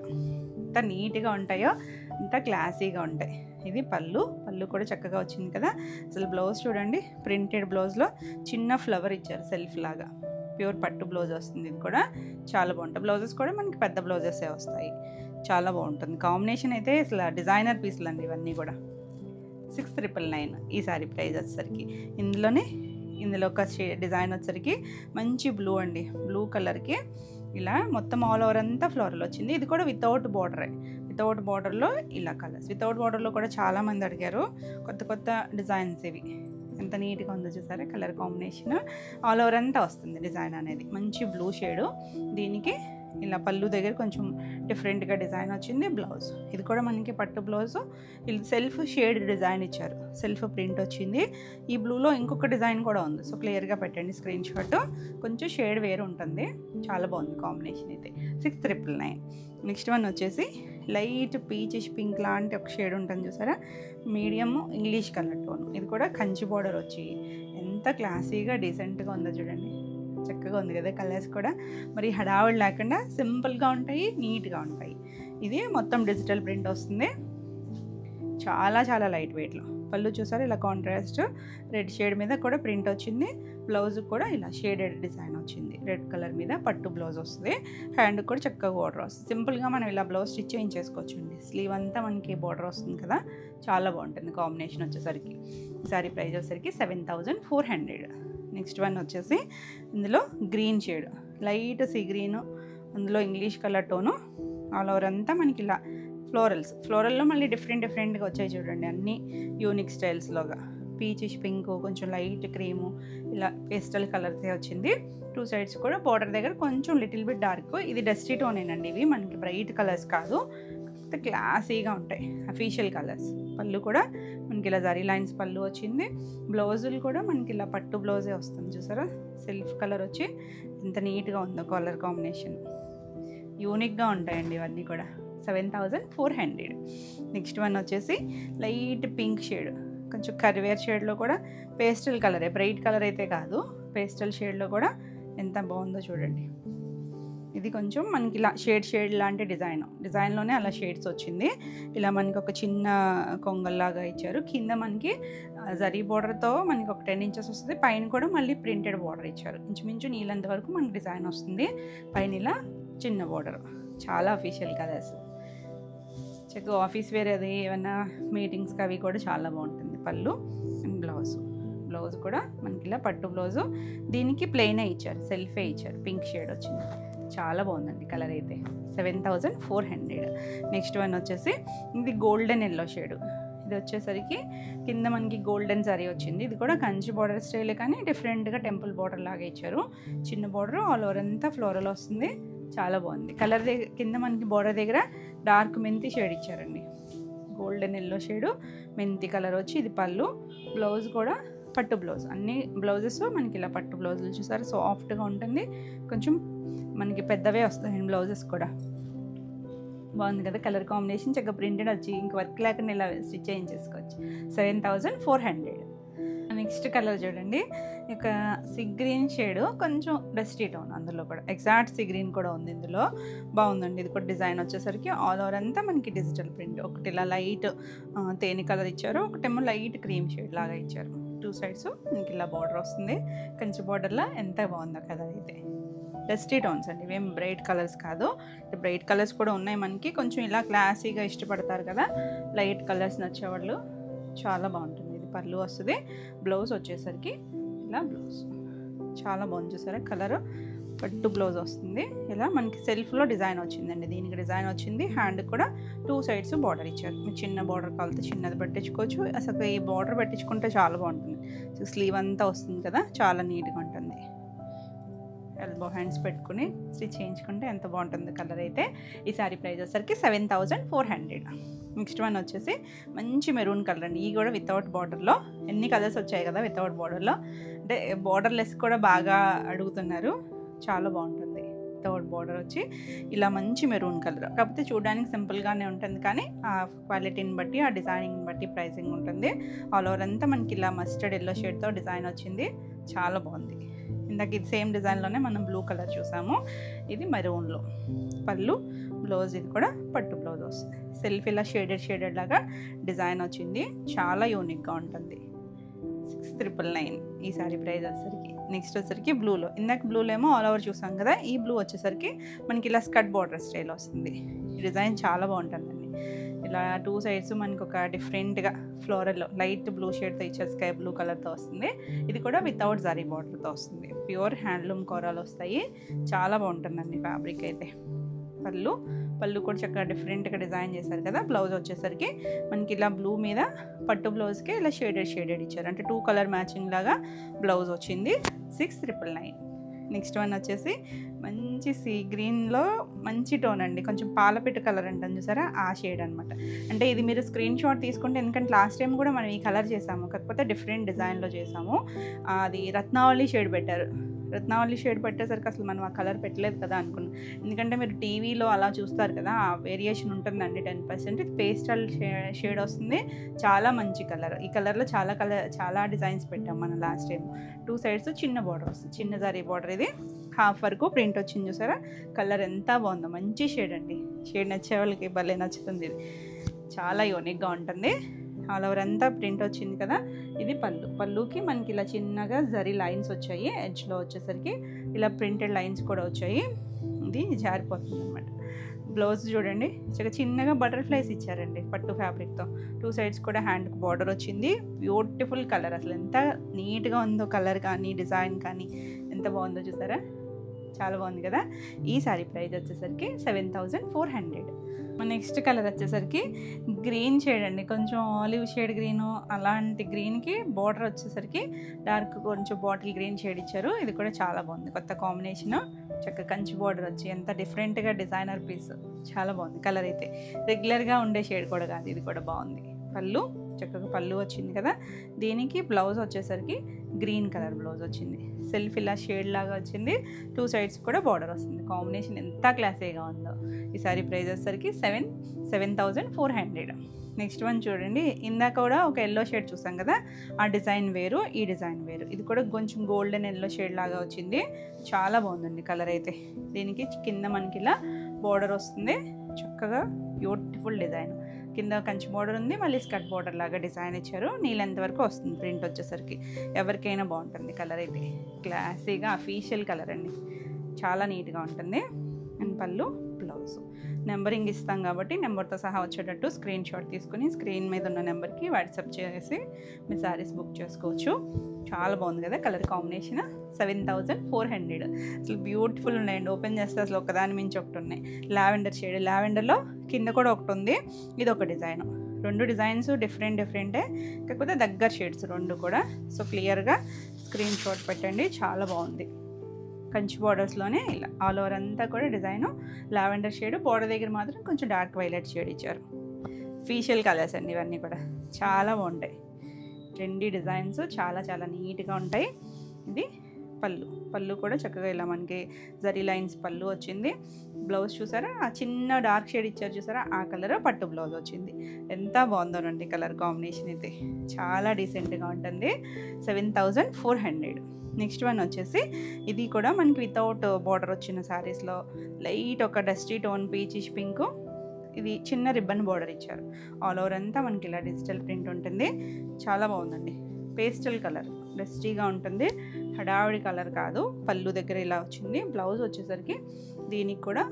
ఎంత నీట్గా ఉంటాయో అంత క్లాసీగా ఉంటాయి. ఇది పళ్ళు కూడా చక్కగా వచ్చింది కదా. అసలు బ్లౌజ్ చూడండి, ప్రింటెడ్ బ్లౌజ్లో చిన్న ఫ్లవర్ ఇచ్చారు సెల్ఫ్ లాగా. ప్యూర్ పట్టు బ్లౌజ్ వస్తుంది. ఇది కూడా చాలా బాగుంటుంది. బ్లౌజెస్ కూడా మనకి పెద్ద బ్లౌజెసే వస్తాయి. చాలా బాగుంటుంది కాంబినేషన్ అయితే. అసలు డిజైనర్ పీసులు అండి ఇవన్నీ కూడా. 6999 ఈ సారీ ప్రైస్ వచ్చేసరికి. ఇందులో ఒక డిజైన్ వచ్చేసరికి మంచి బ్లూ అండి, బ్లూ కలర్కి ఇలా మొత్తం ఆల్ ఓవర్ అంతా ఫ్లోరల్ వచ్చింది. ఇది కూడా వితౌట్ బార్డరే. వితౌట్ బార్డర్లో ఇలా కలర్స్. వితౌట్ బార్డర్లో కూడా చాలామంది అడిగారు. కొత్త డిజైన్స్ ఇవి. ఎంత నీట్గా ఉందో చూసారా కలర్ కాంబినేషన్. ఆల్ ఓవర్ అంతా వస్తుంది డిజైన్ అనేది. మంచి బ్లూ షేడు. దీనికి ఇలా పళ్ళు దగ్గర కొంచెం డిఫరెంట్గా డిజైన్ వచ్చింది. బ్లౌజ్ ఇది కూడా మనకి పట్టు బ్లౌజు. ఇది సెల్ఫ్ షేడ్ డిజైన్ ఇచ్చారు, సెల్ఫ్ ప్రింట్ వచ్చింది. ఈ బ్లూలో ఇంకొక డిజైన్ కూడా ఉంది. సో క్లియర్గా పెట్టండి స్క్రీన్ షాట్. కొంచెం షేడ్ వేరు ఉంటుంది. చాలా బాగుంది కాంబినేషన్ అయితే. 6999. నెక్స్ట్ వన్ వచ్చేసి లైట్ పీచిష్ పింక్ లాంటి ఒక షేడ్ ఉంటుంది చూసారా, మీడియం ఇంగ్లీష్ కలర్ టోన్. ఇది కూడా కంచి బార్డర్ వచ్చి ఎంత క్లాసీగా డీసెంట్గా ఉందో చూడండి. చక్కగా ఉంది కదా కలర్స్ కూడా. మరి హడావుడి లేకుండా సింపుల్గా ఉంటాయి, నీట్గా ఉంటాయి. ఇది మొత్తం డిజిటల్ ప్రింట్ వస్తుంది. చాలా లైట్ వెయిట్లో. పళ్ళు చూసారు ఇలా కాంట్రాస్ట్ రెడ్ షేడ్ మీద కూడా ప్రింట్ వచ్చింది. బ్లౌజ్ కూడా ఇలా షేడెడ్ డిజైన్ వచ్చింది. రెడ్ కలర్ మీద పట్టు బ్లౌజ్ వస్తుంది. హ్యాండ్ కూడా చక్కగా బార్డర్ వస్తుంది. సింపుల్గా మనం ఇలా బ్లౌజ్ స్టిచ్ చేయించేసుకోవచ్చు అండి. స్లీవ్ అంతా మనకి బార్డర్ వస్తుంది కదా, చాలా బాగుంటుంది కాంబినేషన్ వచ్చేసరికి. సారీ ప్రైస్ వచ్చేసరికి 7400. నెక్స్ట్ వన్ వచ్చేసి ఇందులో green shade, light sea green, అందులో English colour tone. All over అంతా మనకి ఇలా ఫ్లోరల్లో మళ్ళీ డిఫరెంట్గా వచ్చాయి చూడండి. అన్నీ యూనిక్ స్టైల్స్లోగా. పీచిష్ పింక్, కొంచెం లైట్ క్రీము, ఇలా పేస్టల్ కలర్తే వచ్చింది. 2 సైడ్స్ కూడా బార్డర్ దగ్గర కొంచెం లిటిల్ బిట్ డార్క్. ఇది డస్టీ టోనేనండి, ఇవి మనకి బ్రైట్ కలర్స్ కాదు, క్లాసీగా ఉంటాయి, అఫీషియల్ కలర్స్. పళ్ళు కూడా మనకి ఇలా జరీ లైన్స్ పళ్ళు వచ్చింది. బ్లౌజులు కూడా మనకి ఇలా పట్టు బ్లౌజే వస్తుంది చూసారా. సెల్ఫ్ కలర్ వచ్చి ఎంత నీట్గా ఉందో కలర్ కాంబినేషన్. యూనిక్గా ఉంటాయండి ఇవన్నీ కూడా. 7400. నెక్స్ట్ వన్ వచ్చేసి లైట్ పింక్ షేడ్, కొంచెం కరివేర్ షేడ్లో కూడా పేస్టల్ కలరే, బ్రైట్ కలర్ అయితే కాదు, పేస్టల్ షేడ్లో కూడా ఎంత బాగుందో చూడండి. ఇది కొంచెం మనకి ఇలా షేడ్ లాంటి డిజైన్లోనే అలా షేడ్స్ వచ్చింది. ఇలా మనకి ఒక చిన్న కొంగల్లాగా ఇచ్చారు. కింద మనకి జరీ బార్డర్తో మనకి ఒక 10 ఇంచెస్ వస్తుంది. పైన కూడా మళ్ళీ ప్రింటెడ్ బార్డర్ ఇచ్చారు. ఇంచుమించు నీళ్ళంత వరకు మనకి డిజైన్ వస్తుంది. పైన ఇలా చిన్న బార్డర్. చాలా అఫీషియల్ కలర్స్. చక్కగా ఆఫీస్ వేర్ అది ఏమన్నా మీటింగ్స్కి అవి కూడా చాలా బాగుంటుంది. పళ్ళు అండ్ బ్లౌజ్ కూడా మనకి ఇలా పట్టు బ్లౌజు. దీనికి ప్లెయినే ఇచ్చారు, సెల్ఫే ఇచ్చారు. పింక్ షేడ్ వచ్చింది. చాలా బాగుందండి కలర్ అయితే. 7400. నెక్స్ట్ వన్ వచ్చేసి ఇది గోల్డెన్ ఎల్లో షేడు. ఇది వచ్చేసరికి కింద మనకి గోల్డెన్ జరీ వచ్చింది. ఇది కూడా కంచి బార్డర్ స్టైలే కానీ డిఫరెంట్గా టెంపుల్ బార్డర్ లాగా ఇచ్చారు. చిన్న బార్డర్, ఆల్ ఓవర్ అంతా ఫ్లోరల్ వస్తుంది. చాలా బాగుంది కలర్. కింద మనకి బార్డర్ దగ్గర డార్క్ మెంతి షేడ్ ఇచ్చారండి. గోల్డెన్ ఎల్లో షేడు, మెంతి కలర్ వచ్చి ఇది పళ్ళు. బ్లౌజ్ కూడా పట్టు బ్లౌజ్. అన్ని బ్లౌజెస్ మనకి ఇలా పట్టు బ్లౌజులు చూసారు, సాఫ్ట్గా ఉంటుంది. కొంచెం మనకి పెద్దవే వస్తాయి బ్లౌజెస్ కూడా. బాగుంది కదా కలర్ కాంబినేషన్. చక్కగా ప్రింటెడ్ వచ్చి ఇంక వర్క్ లేకుండా ఇలా స్టిచ్ చేయించేసుకోవచ్చు. 7400. నెక్స్ట్ కలర్ చూడండి, ఇక సీ గ్రీన్ షేడ్, కొంచెం డస్టీ టోన్. అందులో కూడా ఎగ్జాక్ట్ సీ గ్రీన్ కూడా ఉంది ఇందులో. బాగుందండి. ఇది కూడా డిజైన్ వచ్చేసరికి ఆల్ ఓవర్ అంతా మనకి డిజిటల్ ప్రింట్. ఒకటి ఇలా లైట్ తేనె కలర్ ఇచ్చారు, ఒకటేమో లైట్ క్రీమ్ షేడ్ లాగా ఇచ్చారు. 2 సైడ్స్ మనకి ఇలా బార్డర్ వస్తుంది. కంచి బార్డర్లో ఎంత బాగుందో కలర్ అయితే. డస్టీ టోన్స్ అండి, ఇవేం బ్రైట్ కలర్స్ కాదు. బ్రైట్ కలర్స్ కూడా ఉన్నాయి మనకి. కొంచెం ఇలా క్లాసీగా ఇష్టపడతారు కదా లైట్ కలర్స్ నచ్చేవాళ్ళు, చాలా బాగుంటుంది. ఇది పళ్ళు వస్తుంది. బ్లౌజ్ వచ్చేసరికి ఇలా బ్లౌజ్ చాలా బాగుంది చూసారా కలర్. పట్టు బ్లౌజ్ వస్తుంది. ఇలా మనకి సెల్ఫ్లో డిజైన్ వచ్చిందండి. దీనికి డిజైన్ వచ్చింది. హ్యాండ్ కూడా 2 సైడ్స్ బార్డర్ ఇచ్చారు. మీకు చిన్న బార్డర్ కావాలితే చిన్నది పెట్టించుకోవచ్చు. అసలు ఈ బార్డర్ పెట్టించుకుంటే చాలా బాగుంటుంది. సో స్లీవ్ అంతా వస్తుంది కదా, చాలా నీట్గా ఉంటుంది. ఎల్బో హ్యాండ్స్ పెట్టుకుని స్టిచ్ చేయించుకుంటే ఎంత బాగుంటుంది కలర్ అయితే. ఈ సారీ ప్రైస్ వచ్చేసరికి 7400. నెక్స్ట్ వన్ వచ్చేసి మంచి మెరూన్ కలర్ అండి. ఈ కూడా వితౌట్ బార్డర్లో. ఎన్ని కలర్స్ వచ్చాయి కదా వితౌట్ బార్డర్లో, అంటే బార్డర్లెస్ కూడా బాగా అడుగుతున్నారు. చాలా బాగుంటుంది. వితౌట్ బార్డర్ వచ్చి ఇలా మంచి మెరూన్ కలర్. కాకపోతే చూడడానికి సింపుల్గానే ఉంటుంది, కానీ ఆ క్వాలిటీని బట్టి ఆ డిజైనింగ్ బట్టి ప్రైసింగ్ ఉంటుంది. ఆల్ ఓవర్ అంతా మనకి ఇలా మస్టర్డ్ ఎల్లో షేడ్తో డిజైన్ వచ్చింది. చాలా బాగుంది. ఇందాక ఇది సేమ్ డిజైన్లోనే మనం బ్లూ కలర్ చూసాము. ఇది మెరూన్లో పళ్ళు. బ్లౌజ్ ఇది కూడా పట్టు బ్లౌజ్ వస్తుంది. సెల్ఫ్ ఇలా షేడెడ్ లాగా డిజైన్ వచ్చింది. చాలా యూనిక్గా ఉంటుంది. 6999 ఈ సారీ ప్రైస్ వచ్చేసరికి. నెక్స్ట్ వచ్చేసరికి బ్లూలో, ఇందాక బ్లూలో ఏమో ఆల్ ఓవర్ చూసాం కదా, ఈ బ్లూ వచ్చేసరికి మనకి ఇలా స్కర్ట్ బార్డర్ స్టైల్ వస్తుంది. ఈ డిజైన్ చాలా బాగుంటుందండి. ఇలా 2 సైడ్స్ మనకి ఒక డిఫరెంట్గా ఫ్లోరల్లో లైట్ బ్లూ షేడ్తో ఇచ్చారు. స్కై బ్లూ కలర్తో వస్తుంది. ఇది కూడా వితౌట్ జరీ బార్డర్తో వస్తుంది. ప్యూర్ హ్యాండ్లూమ్ కోరాలు వస్తాయి. చాలా బాగుంటుందండి ఫ్యాబ్రిక్ అయితే. పళ్ళు కూడా చక్కగా డిఫరెంట్గా డిజైన్ చేశారు కదా. బ్లౌజ్ వచ్చేసరికి మనకి ఇలా బ్లూ మీద పట్టు బ్లౌజ్కి ఇలా షేడెడ్ ఇచ్చారు. అంటే 2 కలర్ మ్యాచింగ్ లాగా బ్లౌజ్ వచ్చింది. 6999. నెక్స్ట్ వన్ వచ్చేసి మంచి సీ గ్రీన్లో మంచి టోన్ అండి. కొంచెం పాలపిట్ట కలర్ అంటాను చూసారా, ఆ షేడ్ అనమాట. అంటే ఇది మీరు స్క్రీన్ షాట్ తీసుకుంటే, ఎందుకంటే లాస్ట్ టైం కూడా మనం ఈ కలర్ చేసాము, కాకపోతే డిఫరెంట్ డిజైన్లో చేసాము. అది రత్నావళి షేడ్ పెట్టారు. రత్నావళి షేడ్ పెట్టేసరికి అసలు మనం ఆ కలర్ పెట్టలేదు కదా అనుకున్నాం. ఎందుకంటే మీరు టీవీలో అలా చూస్తారు కదా, ఆ వేరియేషన్ ఉంటుందండి 10%. ఇది పేస్టల్ షేడ్ వస్తుంది. చాలా మంచి కలర్. ఈ కలర్లో చాలా డిజైన్స్ పెట్టాం మనం లాస్ట్ టైం. 2 సైడ్స్ చిన్న బార్డర్ వస్తుంది. చిన్న జరీ బార్డర్. ఇది హాఫ్ వరకు ప్రింట్ వచ్చింది చూసారా. కలర్ ఎంత బాగుందో. మంచి షేడ్ అండి. షేడ్ నచ్చే వాళ్ళకి భలే నచ్చుతుంది. ఇది చాలా యూనిక్గా ఉంటుంది. ఆల్ ఓవర్ అంతా ప్రింట్ వచ్చింది కదా. ఇది పళ్ళుకి మనకి ఇలా చిన్నగా జరీ లైన్స్ వచ్చాయి. ఎడ్జ్లో వచ్చేసరికి ఇలా ప్రింటెడ్ లైన్స్ కూడా వచ్చాయి. ఇది జారిపోతుంది అనమాట. బ్లౌజ్ చూడండి, చిన్నగా బటర్ఫ్లైస్ ఇచ్చారండి పట్టు ఫ్యాబ్రిక్తో. 2 సైడ్స్ కూడా హ్యాండ్కి బార్డర్ వచ్చింది. Beautiful colour. అసలు ఎంత నీట్గా ఉందో కలర్ కానీ డిజైన్ కానీ ఎంత బాగుందో చూసారా. చాలా బాగుంది కదా. ఈ సారీ ప్రైస్ వచ్చేసరికి 7400. మన నెక్స్ట్ కలర్ వచ్చేసరికి గ్రీన్ షేడ్ అండి. కొంచెం ఆలివ్ షేడ్ గ్రీను, అలాంటి గ్రీన్కి బార్డర్ వచ్చేసరికి డార్క్ కొంచెం బాటిల్ గ్రీన్ షేడ్ ఇచ్చారు. ఇది కూడా చాలా బాగుంది. కొత్త కాంబినేషన్. చక్కగా కంచి బార్డర్ వచ్చి ఎంత డిఫరెంట్గా డిజైనర్ పీస్. చాలా బాగుంది కలర్ అయితే. రెగ్యులర్గా ఉండే షేడ్ కూడా కాదు. ఇది కూడా బాగుంది. చక్కగా పళ్ళు వచ్చింది కదా. దీనికి బ్లౌజ్ వచ్చేసరికి గ్రీన్ కలర్ బ్లౌజ్ వచ్చింది. సెల్ఫ్ ఇలా షేడ్ లాగా వచ్చింది. 2 సైడ్స్ కూడా బార్డర్ వస్తుంది. కాంబినేషన్ ఎంత క్లాసీగా ఉందో. ఈ సారీ ప్రైస్ వచ్చేసరికి 7400. నెక్స్ట్ వన్ చూడండి, ఇందాక కూడా ఒక ఎల్లో షేడ్ చూసాం కదా, ఆ డిజైన్ వేరు, ఈ డిజైన్ వేరు. ఇది కూడా కొంచెం గోల్డెన్ ఎల్లో షేడ్ లాగా వచ్చింది. చాలా బాగుందండి కలర్ అయితే. దీనికి కింద మనకి ఇలా బార్డర్ వస్తుంది. చక్కగా బ్యూటిఫుల్ డిజైన్. కింద కంచి బార్డర్ ఉంది, మళ్ళీ స్కర్ట్ బార్డర్ లాగా డిజైన్ ఇచ్చారు. నీ లెంత్ వరకు వస్తుంది ప్రింట్ వచ్చేసరికి. ఎవరికైనా బాగుంటుంది కలర్ అయితే. క్లాసీగా అఫీషియల్ కలర్ అండి. చాలా నీట్గా ఉంటుంది. అండ్ బ్లౌజ్ నెంబరింగ్ ఇస్తాం కాబట్టి నెంబర్తో సహా వచ్చేటట్టు స్క్రీన్ షాట్ తీసుకుని స్క్రీన్ మీద ఉన్న నెంబర్కి వాట్సాప్ చేసి మీ శారీస్ బుక్ చేసుకోవచ్చు. చాలా బాగుంది కదా కలర్ కాంబినేషన్. 7400. అసలు బ్యూటిఫుల్ ఉన్నాయండి. ఓపెన్ చేస్తే అసలు ఒకదాని మించి ఒకటి ఉన్నాయి. Lavender shade. లావెండర్లో కింద కూడా ఒకటి ఉంది. ఇది ఒక డిజైన్. 2 డిజైన్స్ డిఫరెంటే, కాకపోతే దగ్గర షేడ్స్ 2 కూడా. సో క్లియర్గా స్క్రీన్ షాట్ పెట్టండి. చాలా బాగుంది. కంచి బార్డర్స్లోనే ఇలా ఆల్ ఓవర్ అంతా కూడా డిజైన్ లావెండర్ షేడ్. బార్డర్ దగ్గర మాత్రం కొంచెం డార్క్ వైలెట్ షేడ్ ఇచ్చారు. అఫీషియల్ కలర్స్ అండి ఇవన్నీ కూడా, చాలా బాగుంటాయి. ట్రెండీ డిజైన్స్, చాలా చాలా నీట్గా ఉంటాయి. ఇది పళ్ళు కూడా చక్కగా ఇలా మనకి జరీ లైన్స్ పళ్ళు వచ్చింది. బ్లౌజ్ చూసారా, ఆ చిన్న డార్క్ షేడ్ ఇచ్చారు చూసారా, ఆ కలర్ పట్టు బ్లౌజ్ వచ్చింది. ఎంత బాగుందోనండి కలర్ కాంబినేషన్ అయితే, చాలా డీసెంట్గా ఉంటుంది. 7400. నెక్స్ట్ వన్ వచ్చేసి ఇది కూడా మనకి వితౌట్ బార్డర్ వచ్చిన శారీస్లో లైట్ ఒక డస్టీ టోన్ పీచిష్ పింక్. ఇది చిన్న రిబ్బన్ బార్డర్ ఇచ్చారు. ఆల్ ఓవర్ అంతా మనకి ఇలా డిజిటల్ ప్రింట్ ఉంటుంది. చాలా బాగుందండి. పేస్టల్ కలర్, డస్టీగా ఉంటుంది, హడావిడి కలర్ కాదు. పళ్ళు దగ్గర ఇలా వచ్చింది. బ్లౌజ్ వచ్చేసరికి దీనికి కూడా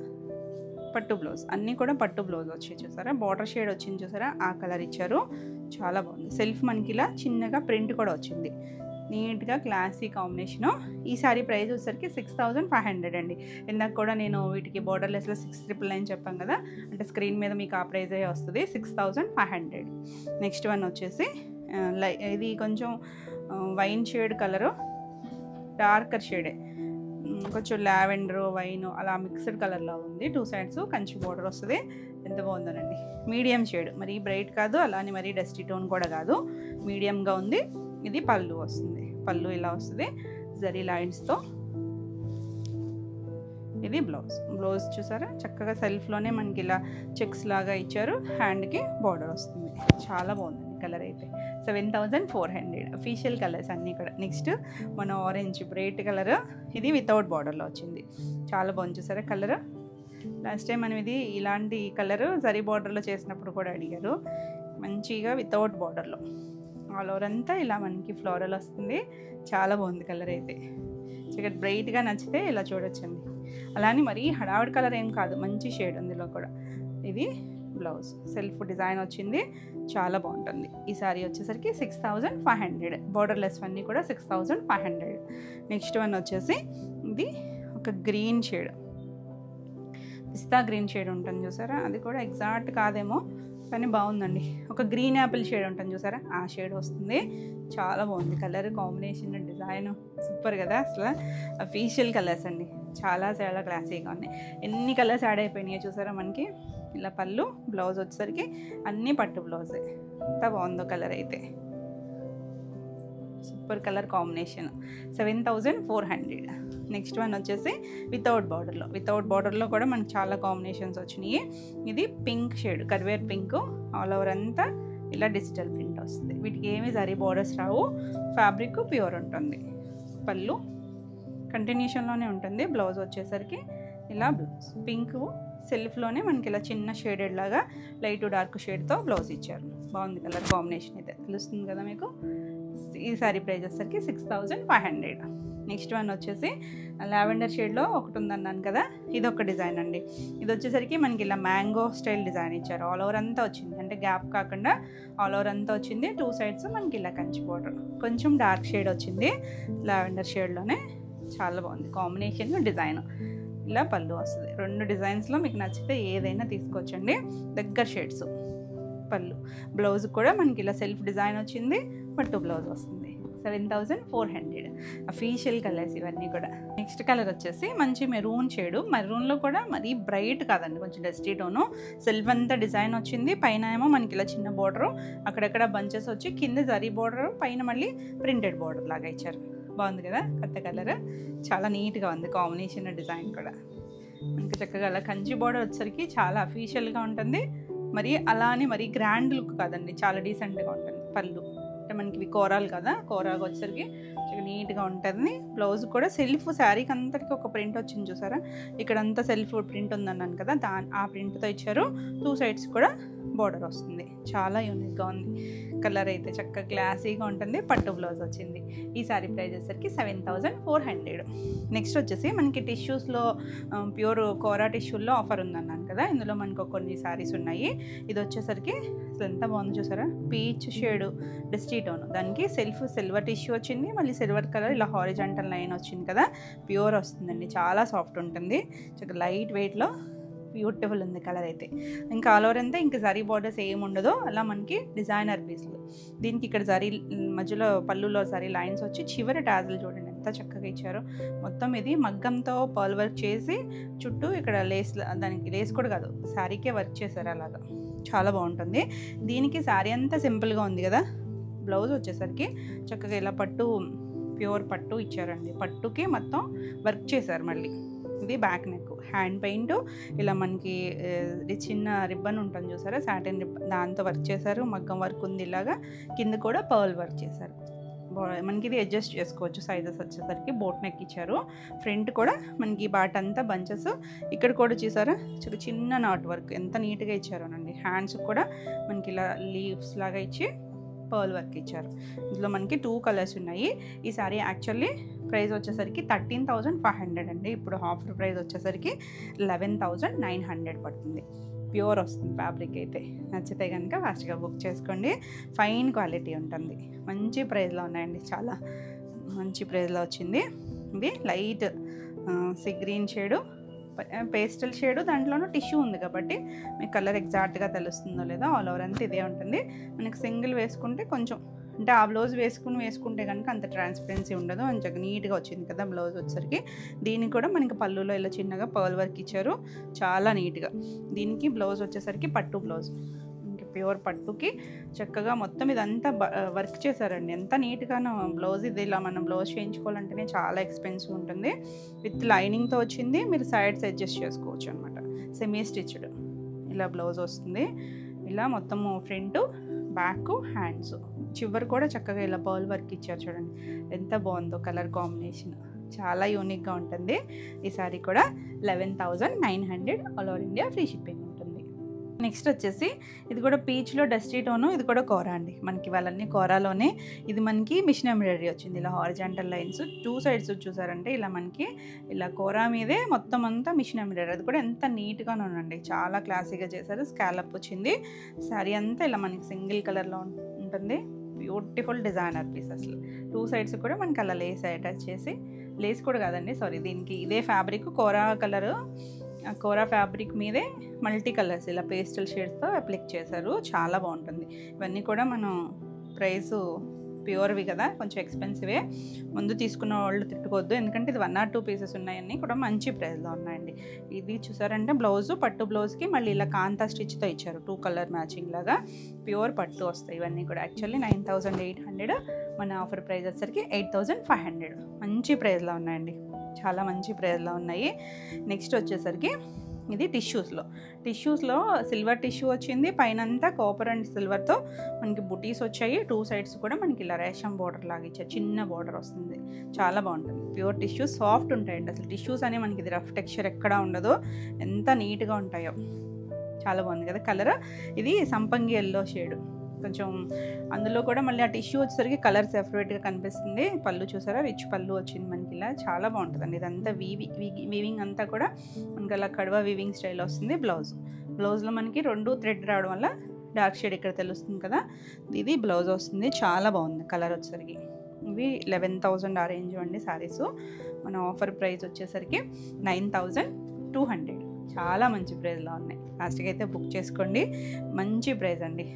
పట్టు బ్లౌజ్, అన్నీ కూడా పట్టు బ్లౌజ్ వచ్చి చూసారా, బార్డర్ షేడ్ వచ్చింది చూసారా, ఆ కలర్ ఇచ్చారు. చాలా బాగుంది. సెల్ఫ్ మనకి ఇలా చిన్నగా ప్రింట్ కూడా వచ్చింది. నీట్గా క్లాసీ కాంబినేషను. ఈ సారీ ప్రైస్ వచ్చేసరికి 6500 అండి. ఇందాక కూడా నేను వీటికి బోర్డర్లెస్లో 6999 చెప్పాను కదా, అంటే స్క్రీన్ మీద మీకు ఆ ప్రైజే వస్తుంది, 6500. నెక్స్ట్ వన్ వచ్చేసి ఇది కొంచెం వైన్ షేడ్ కలరు, డార్కర్ షేడే, కొంచెం లావెండర్ వైన్ అలా మిక్స్డ్ కలర్లో ఉంది. 2 సైడ్స్ కంచి బోర్డర్ వస్తుంది. ఎంత బాగుందోనండి. మీడియం షేడ్, మరీ బ్రైట్ కాదు, అలానే మరీ డస్టీ టోన్ కూడా కాదు, మీడియంగా ఉంది. ఇది పళ్ళు వస్తుంది. పళ్ళు ఇలా వస్తుంది జరీ లైన్స్తో. ఇది బ్లౌజ్ చూసారా, చక్కగా సెల్ఫ్లోనే మనకి ఇలా చెక్స్ లాగా ఇచ్చారు. హ్యాండ్కి బార్డర్ వస్తుంది. చాలా బాగుంది కలర్ అయితే. 7400 అఫీషియల్ కలర్స్ అన్నీ కూడా. నెక్స్ట్ మన ఆరెంజ్ బ్రైట్ కలర్, ఇది వితౌట్ బార్డర్లో వచ్చింది. చాలా బాగుంది చూసారా కలర్. లాస్ట్ టైం మనం ఇది ఇలాంటి కలర్ జరీ బార్డర్లో చేసినప్పుడు కూడా అడిగారు. మంచిగా వితౌట్ బార్డర్లో ఆల్ ఓవర్ అంతా ఇలా మనకి ఫ్లోరల్ వస్తుంది. చాలా బాగుంది కలర్ అయితే. చక్కగా బ్రైట్గా నచ్చితే ఇలా చూడొచ్చండి. అలానే మరీ హడావిడి కలర్ ఏం కాదు, మంచి షేడ్ అందులో కూడా. ఇది బ్లౌజ్ సెల్ఫ్ డిజైన్ వచ్చింది. చాలా బాగుంటుంది. ఈ సారీ వచ్చేసరికి 6500. బార్డర్లెస్ అన్నీ కూడా 6500. నెక్స్ట్ వన్ వచ్చేసి ఇది ఒక గ్రీన్ షేడ్, పిస్తా గ్రీన్ షేడ్ ఉంటుంది చూసారా, అది కూడా ఎగ్జాక్ట్ కాదేమో కానీ బాగుందండి. ఒక గ్రీన్ యాపిల్ షేడ్ ఉంటుంది చూసారా, ఆ షేడ్ వస్తుంది. చాలా బాగుంది కలర్ కాంబినేషన్, డిజైన్ సూపర్ కదా. అసలు అఫీషియల్ కలర్స్ అండి, చాలా చాలా క్లాసీగా ఉన్నాయి. ఎన్ని కలర్స్ యాడ్ అయిపోయినాయో చూసారా మనకి. ఇలా పళ్ళు, బ్లౌజ్ వచ్చేసరికి అన్నీ పట్టు బ్లౌజే. ఎంత బాగుందో కలర్ అయితే, super colour combination. 7400. Next one వచ్చేసి వితౌట్ బార్డర్లో కూడా మనకి చాలా కాంబినేషన్స్ వచ్చినాయి. ఇది పింక్ షేడ్, కర్వేర్ పింక్. ఆల్ ఓవర్ అంతా ఇలా డిజిటల్ ప్రింట్ వస్తుంది. వీటికి ఏమీ జరీ బార్డర్స్ రావు. ఫ్యాబ్రిక్ ప్యూర్ ఉంటుంది. పళ్ళు కంటిన్యూషన్లోనే ఉంటుంది. బ్లౌజ్ వచ్చేసరికి ఇలా బ్లౌజ్ పింక్ సెల్ఫ్లోనే మనకి ఇలా చిన్న షేడెడ్ లాగా లైట్ డార్క్ షేడ్తో బ్లౌజ్ ఇచ్చారు. బాగుంది కలర్ కాంబినేషన్ అయితే, తెలుస్తుంది కదా మీకు. ఈ సారీ ప్రైస్ వచ్చేసరికి 6500. నెక్స్ట్ వన్ వచ్చేసి లావెండర్ షేడ్లో ఒకటి ఉందన్నాను కదా, ఇది ఒక డిజైన్ అండి. ఇది వచ్చేసరికి మనకి ఇలా మ్యాంగో స్టైల్ డిజైన్ ఇచ్చారు. ఆల్ ఓవర్ అంతా వచ్చింది, అంటే గ్యాప్ కాకుండా ఆల్ ఓవర్ అంతా వచ్చింది. 2 సైడ్స్ మనకి ఇలా కంచి బోర్డర్, కొంచెం డార్క్ షేడ్ వచ్చింది లావెండర్ షేడ్లోనే. చాలా బాగుంది కాంబినేషన్, డిజైన్. ఇలా పళ్ళు వస్తుంది. 2 డిజైన్స్లో మీకు నచ్చితే ఏదైనా తీసుకోవచ్చండి. దగ్గర షేడ్స్ పళ్ళు. బ్లౌజ్ కూడా మనకి ఇలా సెల్ఫ్ డిజైన్ వచ్చింది, పట్టు బ్లౌజ్ వస్తుంది. 7400 అఫీషియల్ కలర్స్ ఇవన్నీ కూడా. నెక్స్ట్ కలర్ వచ్చేసి మంచి మెరూన్ షేడు. మెరూన్లో కూడా మరీ బ్రైట్ కాదండి, కొంచెం డస్టీ టోను. సెల్ఫ్ అంతా డిజైన్ వచ్చింది. పైన ఏమో మనకి ఇలా చిన్న బోర్డరు, అక్కడక్కడ బంచెస్ వచ్చి కింద జరీ బోర్డరు, పైన మళ్ళీ ప్రింటెడ్ బోర్డర్ లాగా ఇచ్చారు. బాగుంది కదా కొత్త కలర్, చాలా నీట్గా ఉంది కాంబినేషన్, డిజైన్ కూడా. మనకి చక్కగా అలా కంచి బోర్డర్ వచ్చేసరికి చాలా అఫీషియల్గా ఉంటుంది. మరి అలానే మరీ గ్రాండ్ లుక్ కాదండి, చాలా డీసెంట్గా ఉంటుంది. పళ్ళు అంటే మనకి ఇవి కోరాలు కదా, కోరాగా వచ్చేసరికి నీట్గా ఉంటుంది. బ్లౌజ్ కూడా సెల్ఫ్ శారీకి అంతటికి ఒక ప్రింట్ వచ్చింది చూసారా, ఇక్కడంతా సెల్ఫ్ ప్రింట్ ఉందన్నాను కదా, ఆ ప్రింట్తో ఇచ్చారు. 2 సైడ్స్ కూడా బోర్డర్ వస్తుంది. చాలా యూనిక్గా ఉంది కలర్ అయితే, చక్కగా క్లాసీగా ఉంటుంది. పట్టు బ్లౌజ్ వచ్చింది. ఈ సారీ ప్రైస్ వచ్చేసరికి 7400. నెక్స్ట్ వచ్చేసి మనకి టిష్యూస్లో ప్యూర్ కోరా టిష్యూల్లో ఆఫర్ ఉందన్నాను కదా, ఇందులో మనకు కొన్ని శారీస్ ఉన్నాయి. ఇది వచ్చేసరికి అసలు ఎంత బాగుంది చూసారా, పీచ్ షేడు డస్టీ టోన్, దానికి సెల్ఫ్ సిల్వర్ టిష్యూ వచ్చింది, మళ్ళీ సిల్వర్ కలర్ ఇలా హారిజాంటల్ లైన్ వచ్చింది కదా, ప్యూర్ వస్తుందండి. చాలా సాఫ్ట్ ఉంటుంది, చక్కగా లైట్ వెయిట్లో బ్యూటిఫుల్ ఉంది కలర్ అయితే. ఇంకా ఆల్ ఓవర్ అంతా ఇంకా జరీ బార్డర్స్ ఏమి ఉండదో అలా మనకి డిజైనర్ పీస్లు. దీనికి ఇక్కడ జరీ మధ్యలో పళ్ళులో జరీ లైన్స్ వచ్చి చివరి టాజులు చూడండి ఎంత చక్కగా ఇచ్చారు. మొత్తం ఇది మగ్గంతో పర్ల్ వర్క్ చేసి చుట్టూ ఇక్కడ లేస్, దానికి లేస్ కూడా కాదు శారీకే వర్క్ చేశారు అలాగా. చాలా బాగుంటుంది. దీనికి శారీ అంతా సింపుల్గా ఉంది కదా, బ్లౌజ్ వచ్చేసరికి చక్కగా ఇలా పట్టు, ప్యూర్ పట్టు ఇచ్చారండి. పట్టుకి మొత్తం వర్క్ చేశారు. మళ్ళీ ఇది బ్యాక్ నెక్, హ్యాండ్ పెయింట్, ఇలా మనకి చిన్న రిబ్బన్ ఉంటుంది చూసారా, సాటిన్ రిబ్బన్, దాంతో వర్క్ చేశారు. మగ్గం వర్క్ ఉంది ఇలాగా, కింద కూడా పర్ల్ వర్క్ చేశారు. మనకి ఇది అడ్జస్ట్ చేసుకోవచ్చు సైజెస్ వచ్చేసరికి. బోట్ నెక్ ఇచ్చారు. ఫ్రంట్ కూడా మనకి బాట అంతా బంచెస్, ఇక్కడ కూడా చూసారా చిన్న నాట్ వర్క్ ఎంత నీట్గా ఇచ్చారోనండి. హ్యాండ్స్ కూడా మనకి ఇలా లీవ్స్ లాగా ఇచ్చి పర్ల్ వర్క్ ఇచ్చారు. ఇందులో మనకి 2 కలర్స్ ఉన్నాయి. ఈ సారీ యాక్చువల్లీ ప్రైస్ వచ్చేసరికి 13,500 అండి. ఇప్పుడు ఆఫర్ ప్రైస్ వచ్చేసరికి 11,900 పడుతుంది. ప్యూర్ వస్తుంది ఫ్యాబ్రిక్ అయితే. నచ్చితే కనుక ఫాస్ట్గా బుక్ చేసుకోండి. ఫైన్ క్వాలిటీ ఉంటుంది. మంచి ప్రైస్లో ఉన్నాయండి, చాలా మంచి ప్రైస్లో వచ్చింది. ఇది light sea green shade, pastel shade, దాంట్లోనూ టిష్యూ ఉంది కాబట్టి మీకు కలర్ ఎగ్జాక్ట్గా తెలుస్తుందో లేదో. ఆల్ ఓవర్ అంతా ఇదే ఉంటుంది. మనకి సింగిల్ వేసుకుంటే కొంచెం అంటే ఆ బ్లౌజ్ వేసుకుంటే కనుక అంత ట్రాన్స్పరెన్సీ ఉండదు. కొంచెం నీట్గా వచ్చింది కదా బ్లౌజ్ వచ్చేసరికి. దీనికి కూడా మనకి పళ్ళులో ఇలా చిన్నగా పర్ల్ వర్క్ ఇచ్చారు, చాలా నీట్గా. దీనికి బ్లౌజ్ వచ్చేసరికి పట్టు బ్లౌజ్, ప్యూర్ పట్టుకి చక్కగా మొత్తం ఇదంతా వర్క్ చేశారండి. ఎంత నీట్గానో బ్లౌజ్. ఇది ఇలా మనం బ్లౌజ్ చేయించుకోవాలంటేనే చాలా ఎక్స్పెన్సివ్ ఉంటుంది. విత్ లైనింగ్తో వచ్చింది. మీరు సైడ్స్ అడ్జస్ట్ చేసుకోవచ్చు అనమాట. సెమీ స్టిచ్డ్ ఇలా బ్లౌజ్ వస్తుంది. ఇలా మొత్తము ఫ్రంట్, బ్యాక్, హ్యాండ్స్, చివరి కూడా చక్కగా ఇలా పర్ల్ వర్క్ ఇచ్చారు. చూడండి ఎంత బాగుందో కలర్ కాంబినేషన్, చాలా యూనిక్గా ఉంటుంది. ఈ సారీ కూడా 11,900 all over India free shipping ఉంటుంది. నెక్స్ట్ వచ్చేసి ఇది కూడా పీచ్లో డస్టీ టోను, ఇది కూడా కోరా అండి. మనకి వాళ్ళన్నీ కోరాలోనే. ఇది మనకి మిషన్ ఎంబ్రాయిడరీ వచ్చింది. ఇలా హారిజాంటల్ లైన్స్ 2 సైడ్స్ చూసారంటే ఇలా మనకి ఇలా కోరా మీదే మొత్తం అంతా మిషన్ ఎంబ్రాయిడరీ. అది కూడా ఎంత నీట్గానే ఉందండి, చాలా క్లాసీగా చేశారు. స్కాలప్ వచ్చింది. శారీ అంతా ఇలా మనకి సింగిల్ కలర్లో ఉంటుంది. బ్యూటిఫుల్ డిజైనర్ పీస్ అసలు. 2 సైడ్స్ కూడా మనకి అలా లేస్ అటాచ్ చేసి, లేస్ కూడా కాదండి సారీ, దీనికి ఇదే ఫ్యాబ్రిక్ కోరా కలరు, కోరా ఫ్యాబ్రిక్ మీదే మల్టీ కలర్స్ ఇలా పేస్టల్ షేడ్స్తో అప్లిక్ చేశారు. చాలా బాగుంటుంది. ఇవన్నీ కూడా మనం ప్రైసు ప్యూర్వి కదా, కొంచెం ఎక్స్పెన్సివే. ముందు తీసుకున్న వాళ్ళు తిట్టుకోవద్దు, ఎందుకంటే ఇది 1 or 2 పీసెస్ ఉన్నాయన్నీ కూడా మంచి ప్రైస్లో ఉన్నాయండి. ఇది చూసారంటే బ్లౌజు, పట్టు బ్లౌజ్కి మళ్ళీ ఇలా కాంతా స్టిచ్తో ఇచ్చారు. 2 కలర్ మ్యాచింగ్ లాగా ప్యూర్ పట్టు వస్తాయి ఇవన్నీ కూడా. యాక్చువల్లీ 9,800, మన ఆఫర్ ప్రైస్ వచ్చేసరికి 8,500. మంచి ప్రైస్లో ఉన్నాయండి, చాలా మంచి ప్రైస్లో ఉన్నాయి. నెక్స్ట్ వచ్చేసరికి ఇది టిష్యూస్లో సిల్వర్ టిష్యూ వచ్చింది. పైన అంతా కాపర్ అండ్ సిల్వర్తో మనకి బుటీస్ వచ్చాయి. 2 సైడ్స్ కూడా మనకి ఇలా రేషం బార్డర్ లాగా ఇచ్చారు, చిన్న బార్డర్ వస్తుంది. చాలా బాగుంటుంది. ప్యూర్ టిష్యూస్ సాఫ్ట్ ఉంటాయండి అసలు. టిష్యూస్ అని మనకి ఇది రఫ్ టెక్స్చర్ ఎక్కడా ఉండదు. ఎంత నీట్గా ఉంటాయో, చాలా బాగుంది కదా కలర్. ఇది సంపంగి ఎల్లో షేడు కొంచెం. అందులో కూడా మళ్ళీ ఆ టిష్యూ వచ్చేసరికి కలర్ సెపరేట్గా కనిపిస్తుంది. పళ్ళు చూసారా, రిచ్ పళ్ళు వచ్చింది మనకి. ఇలా చాలా బాగుంటుందండి. ఇదంతా వీవింగ్ అంతా కూడా మనకి అలా కడవ వీవింగ్ స్టైల్ వస్తుంది. బ్లౌజ్లో మనకి 2 థ్రెడ్ రావడం వల్ల డార్క్ షేడ్ ఇక్కడ తెలుస్తుంది కదా. ఇది బ్లౌజ్ వస్తుంది. చాలా బాగుంది కలర్ వచ్చేసరికి. ఇవి 11,000 ఆ రేంజ్ అండి శారీస్. మన ఆఫర్ ప్రైస్ వచ్చేసరికి 9,200. చాలా మంచి ప్రైస్లో ఉన్నాయి. ఫాస్ట్గా అయితే బుక్ చేసుకోండి. మంచి ప్రైస్ అండి,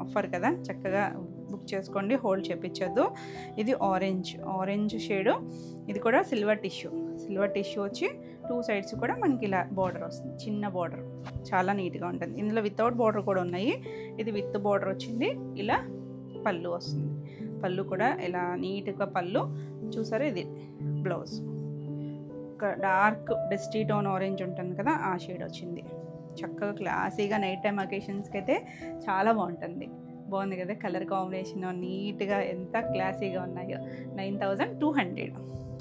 ఆఫర్ కదా, చక్కగా బుక్ చేసుకోండి. హోల్డ్ చేపించొద్దు. ఇది ఆరెంజ్ షేడు. ఇది కూడా సిల్వర్ టిష్యూ వచ్చి 2 సైడ్స్ కూడా మనకి ఇలా బార్డర్ వస్తుంది, చిన్న బార్డర్, చాలా నీట్గా ఉంటుంది. ఇందులో వితౌట్ బార్డర్ కూడా ఉన్నాయి. ఇది విత్ బార్డర్ వచ్చింది. ఇలా పళ్ళు వస్తుంది. పళ్ళు కూడా ఇలా నీట్గా పళ్ళు చూసారా. ఇది బ్లౌజ్ ఒక డార్క్ డస్టీ టోన్ ఆరెంజ్ ఉంటుంది కదా, ఆ షేడ్ వచ్చింది. చక్కగా క్లాసీగా నైట్ టైం అకేషన్స్కి అయితే చాలా బాగుంది కదా కలర్ కాంబినేషన్. నీట్గా ఎంత క్లాసీగా ఉన్నాయో. 9,200,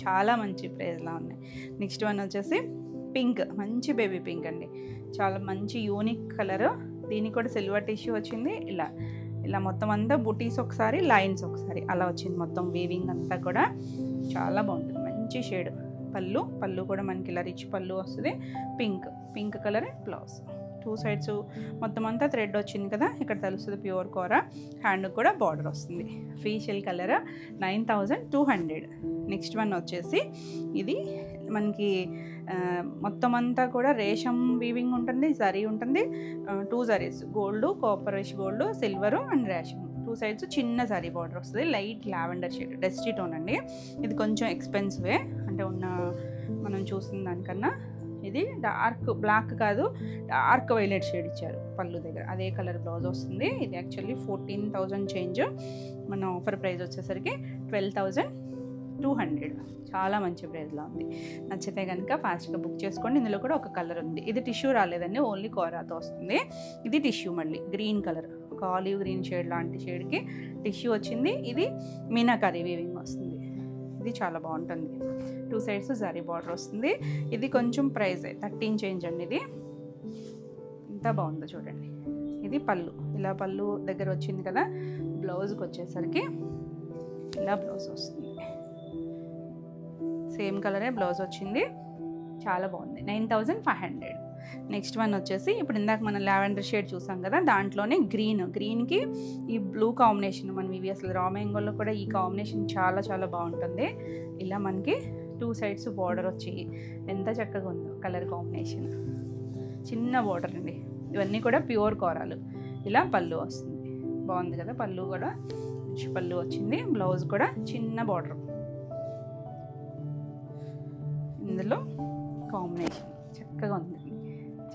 చాలా మంచి ప్రైస్లో ఉన్నాయి. నెక్స్ట్ వన్ వచ్చేసి పింక్, మంచి బేబీ పింక్ అండి. చాలా మంచి యూనిక్ కలర్. దీనికి కూడా సిల్వర్ టిష్యూ వచ్చింది. ఇలా మొత్తం అంతా బుటీస్ ఒకసారి, లైన్స్ ఒకసారి అలా వచ్చింది. మొత్తం వీవింగ్ అంతా కూడా చాలా బాగుంటుంది. మంచి షేడ్. పళ్ళు కూడా మనకి ఇలా రిచ్ పళ్ళు వస్తుంది. Pink colour blouse. 2 సైడ్స్ మొత్తం అంతా థ్రెడ్ వచ్చింది కదా, ఇక్కడ తెలుస్తుంది ప్యూర్ కోరా. హ్యాండ్ కూడా బార్డర్ వస్తుంది. Facial colour 9,200. నెక్స్ట్ వన్ వచ్చేసి ఇది మనకి మొత్తం అంతా కూడా రేషం వీవింగ్ ఉంటుంది, జరీ ఉంటుంది. 2 zaris, gold, copperish gold, silver and రేషం. 2 సైడ్స్ చిన్న జరీ బార్డర్ వస్తుంది. Light lavender shade, dusty tone అండి. ఇది కొంచెం ఎక్స్పెన్సివే, అంటే మనం చూసిన దానికన్నా ఇది డార్క్ బ్లాక్ కాదు, డార్క్ వైలెట్ షేడ్ ఇచ్చారు పళ్ళు దగ్గర. అదే కలర్ బ్లౌజ్ వస్తుంది. ఇది యాక్చువల్లీ 14,000 చేంజ్, మన ఆఫర్ ప్రైస్ వచ్చేసరికి 12,200. చాలా మంచి ప్రైస్లో ఉంది. నచ్చితే కనుక ఫాస్ట్గా బుక్ చేసుకోండి. ఇందులో కూడా ఒక కలర్ ఉంది. ఇది టిష్యూ రాలేదండి, ఓన్లీ కోరాతో వస్తుంది. ఇది టిష్యూ, మళ్ళీ గ్రీన్ కలర్, ఒక ఆలివ్ గ్రీన్ షేడ్ లాంటి షేడ్కి టిష్యూ వచ్చింది. ఇది మీనాకరీ వీవింగ్ వస్తుంది. ఇది చాలా బాగుంటుంది. 2 సైడ్స్ జరీ బార్డర్ వస్తుంది. ఇది కొంచెం ప్రైస్ 13 చేంజ్ అండి. ఇది ఎంత బాగుందో చూడండి. ఇది పళ్ళు, ఇలా పళ్ళు దగ్గర వచ్చింది కదా. బ్లౌజ్కి వచ్చేసరికి ఇలా బ్లౌజ్ వస్తుంది. సేమ్ కలరే బ్లౌజ్ వచ్చింది. చాలా బాగుంది. 9,500. నెక్స్ట్ వన్ వచ్చేసి ఇప్పుడు ఇందాక మనం లావెండర్ షేడ్ చూసాం కదా, దాంట్లోనే గ్రీన్కి ఈ బ్లూ కాంబినేషన్. మనం ఇవి అసలు రా మ్యాంగోలో కూడా ఈ కాంబినేషన్ చాలా చాలా బాగుంటుంది. ఇలా మనకి 2 సైడ్స్ బార్డర్ వచ్చి ఎంత చక్కగా ఉందో కలర్ కాంబినేషన్. చిన్న బార్డర్ అండి. ఇవన్నీ కూడా ప్యూర్ కోరాలు. ఇలా పళ్ళు వస్తుంది. బాగుంది కదా, పళ్ళు కూడా పళ్ళు వచ్చింది. బ్లౌజ్ కూడా చిన్న బార్డర్. ఇందులో కాంబినేషన్ చక్కగా ఉంది,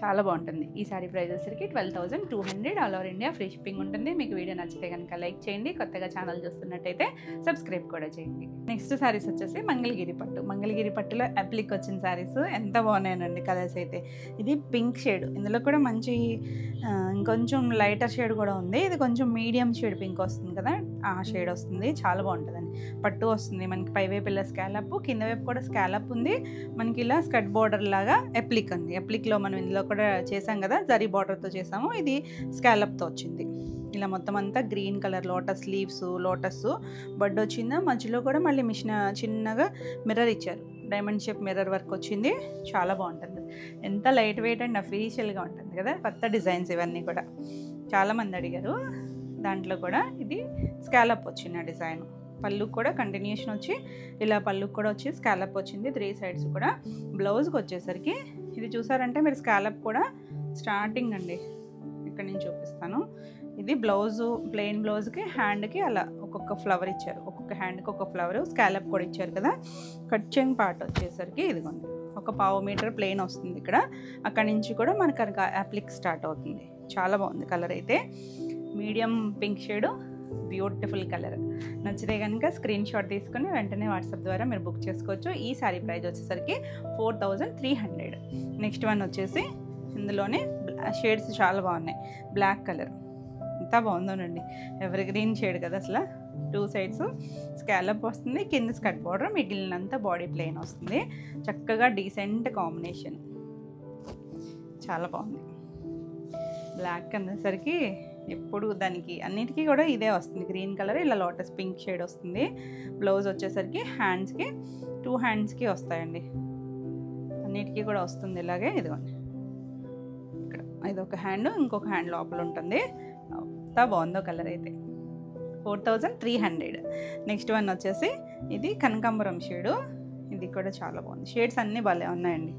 చాలా బాగుంటుంది. ఈ సారీ ప్రైస్ వచ్చేసరికి 12,200. All over India free shipping ఉంటుంది. మీకు వీడియో నచ్చితే కనుక లైక్ చేయండి. కొత్తగా ఛానల్ చూస్తున్నట్టయితే సబ్స్క్రైబ్ కూడా చేయండి. నెక్స్ట్ సారీస్ వచ్చేసి మంగళగిరి పట్టు. మంగళగిరి పట్టులో అప్లిక్ వచ్చిన సారీస్ ఎంత బాగున్నాయండి కలర్స్ అయితే. ఇది పింక్ షేడ్, ఇందులో కూడా మంచి ఇంకొంచెం లైటర్ షేడ్ కూడా ఉంది. ఇది కొంచెం మీడియం షేడ్ పింక్ వస్తుంది కదా, ఆ షేడ్ వస్తుంది. చాలా బాగుంటుందండి. పట్టు వస్తుంది మనకి, పైవైపు ఇలా స్కాలప్, కింద వైపు కూడా స్కాలప్ ఉంది. మనకి ఇలా స్కర్ట్ బార్డర్ లాగా అప్లిక్ ఉంది. అప్లిక్లో మనం ఇందులో కూడా చేసాం కదా, జరీ బార్డర్తో చేసాము. ఇది స్కాలప్తో వచ్చింది. ఇలా మొత్తం అంతా green colour lotus leaves, lotus bud వచ్చింది. మధ్యలో కూడా మళ్ళీ మిషన్ చిన్నగా మిర్రర్ ఇచ్చారు, డైమండ్ షేప్ మిర్రర్ వర్క్ వచ్చింది. చాలా బాగుంటుంది. ఎంత లైట్ వెయిట్ అండ్ అఫీషియల్గా ఉంటుంది కదా. కొత్త డిజైన్స్ ఇవన్నీ కూడా చాలామంది అడిగారు. దాంట్లో కూడా ఇది స్కాలప్ వచ్చిన డిజైన్. పళ్ళు కూడా కంటిన్యూషన్ వచ్చి ఇలా పళ్ళు కూడా వచ్చి స్కాలప్ వచ్చింది 3 సైడ్స్ కూడా. బ్లౌజ్కి వచ్చేసరికి ఇది చూసారంటే మీరు స్కాలప్ కూడా స్టార్టింగ్ అండి, ఇక్కడ నుంచి చూపిస్తాను. ఇది బ్లౌజు, ప్లెయిన్ బ్లౌజ్కి హ్యాండ్కి అలా ఒక్కొక్క ఫ్లవర్ ఇచ్చారు. ఒక్కొక్క హ్యాండ్కి ఒక ఫ్లవర్, స్కాలప్ కూడా ఇచ్చారు కదా. కట్ చెంగ్ పార్ట్ వచ్చేసరికి ఇదిగోండి, ఒక 1/2 మీటర్ ప్లెయిన్ వస్తుంది ఇక్కడ. అక్కడి నుంచి కూడా మనకు అప్లిక్ స్టార్ట్ అవుతుంది. చాలా బాగుంది కలర్ అయితే. Medium pink shade, beautiful colour. నచ్చితే కనుక స్క్రీన్ షాట్ తీసుకుని వెంటనే వాట్సాప్ ద్వారా మీరు బుక్ చేసుకోవచ్చు. ఈ సారీ ప్రైస్ వచ్చేసరికి 4,300. నెక్స్ట్ వన్ వచ్చేసి ఇందులోనే షేడ్స్ చాలా బాగున్నాయి. బ్లాక్ కలర్ ఎంత బాగుందోనండి, ఎవర్ గ్రీన్ షేడ్ కదా అసలు. 2 సైడ్స్ స్కాలప్ వస్తుంది, కింద స్కర్ట్ బార్డర్, మిగిలినంతా బాడీ ప్లెయిన్ వస్తుంది. చక్కగా డీసెంట్ కాంబినేషన్, చాలా బాగుంది. బ్లాక్ అనేసరికి ఎప్పుడు దానికి అన్నిటికీ కూడా ఇదే వస్తుంది, గ్రీన్ కలర్. ఇలా లోటస్ పింక్ షేడ్ వస్తుంది. బ్లౌజ్ వచ్చేసరికి హ్యాండ్స్కి 2 హ్యాండ్స్కి వస్తాయండి, అన్నిటికీ కూడా వస్తుంది ఇలాగే. ఇదిగోండి ఇక్కడ ఇదొక హ్యాండ్, ఇంకొక హ్యాండ్ లోపల ఉంటుంది. ఎంత బాగుందో కలర్ అయితే. 4,300. నెక్స్ట్ వన్ వచ్చేసి ఇది కనకాంబరం షేడు. ఇది కూడా చాలా బాగుంది. షేడ్స్ అన్నీ భలే ఉన్నాయండి,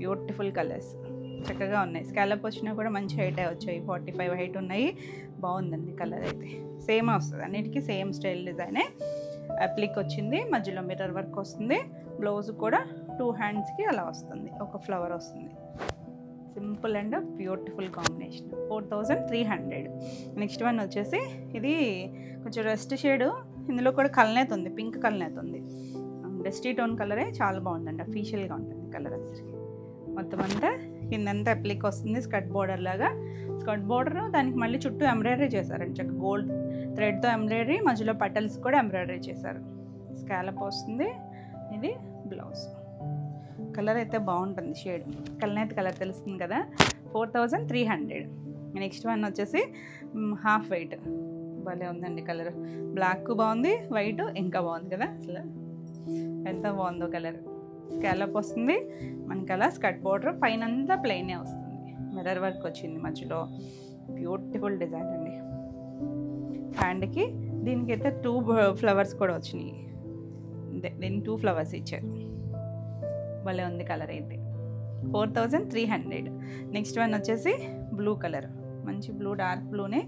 బ్యూటిఫుల్ కలర్స్ చక్కగా ఉన్నాయి. స్కాలప్ వచ్చినా కూడా మంచి హైట్ వచ్చాయి, 45 హైట్ ఉన్నాయి. బాగుందండి కలర్ అయితే. సేమ్ వస్తుంది, అన్నిటికీ సేమ్ స్టైల్ డిజైనే. అప్లిక్ వచ్చింది, మధ్యలో మిర్రర్ వర్క్ వస్తుంది. బ్లౌజ్ కూడా 2 హ్యాండ్స్కి అలా వస్తుంది, ఒక ఫ్లవర్ వస్తుంది. Simple and beautiful combination. 4,300. Next one వచ్చేసి ఇది కొంచెం రెస్ట్ షేడు. ఇందులో కూడా కల్నేత్ ఉంది, పింక్ కల్నేత్ ఉంది. డస్టీ టోన్ కలరే, చాలా బాగుందండి, అఫీషియల్గా ఉంటుంది కలర్ అసలు. మొత్తం అంతా కిందంతా అప్లిక్ వస్తుంది, స్కర్ట్ బార్డర్ లాగా. స్కర్ట్ బార్డర్ దానికి మళ్ళీ చుట్టూ ఎంబ్రాయిడరీ చేశారండి, చక్కగా గోల్డ్ థ్రెడ్తో ఎంబ్రాయిడరీ, మధ్యలో పటల్స్ కూడా ఎంబ్రాయిడరీ చేశారు. స్కాలప్ వస్తుంది. ఇది బ్లౌజ్. కలర్ అయితే బాగుంటుంది, షేడ్ కల్నేత్ కలర్ తెలుస్తుంది కదా. 4,300. నెక్స్ట్ వన్ వచ్చేసి హాఫ్ వైట్, భలే ఉందండి కలర్. బ్లాక్ బాగుంది, వైట్ ఇంకా బాగుంది కదా అసలు, ఎంత బాగుందో కలర్. స్కాలప్ వస్తుంది మనకి అలా, స్కర్ట్ బార్డర్ పైన అంతా ప్లెయినే వస్తుంది, మిర్రర్ వర్క్ వచ్చింది మధ్యలో. బ్యూటిఫుల్ డిజైన్ అండి. హ్యాండ్కి దీనికైతే 2 ఫ్లవర్స్ కూడా వచ్చినాయి, దీనికి 2 ఫ్లవర్స్ ఇచ్చారు. భలే ఉంది కలర్ అయితే. 4,300. నెక్స్ట్ వన్ వచ్చేసి బ్లూ కలర్, మంచి బ్లూ, డార్క్ బ్లూనే,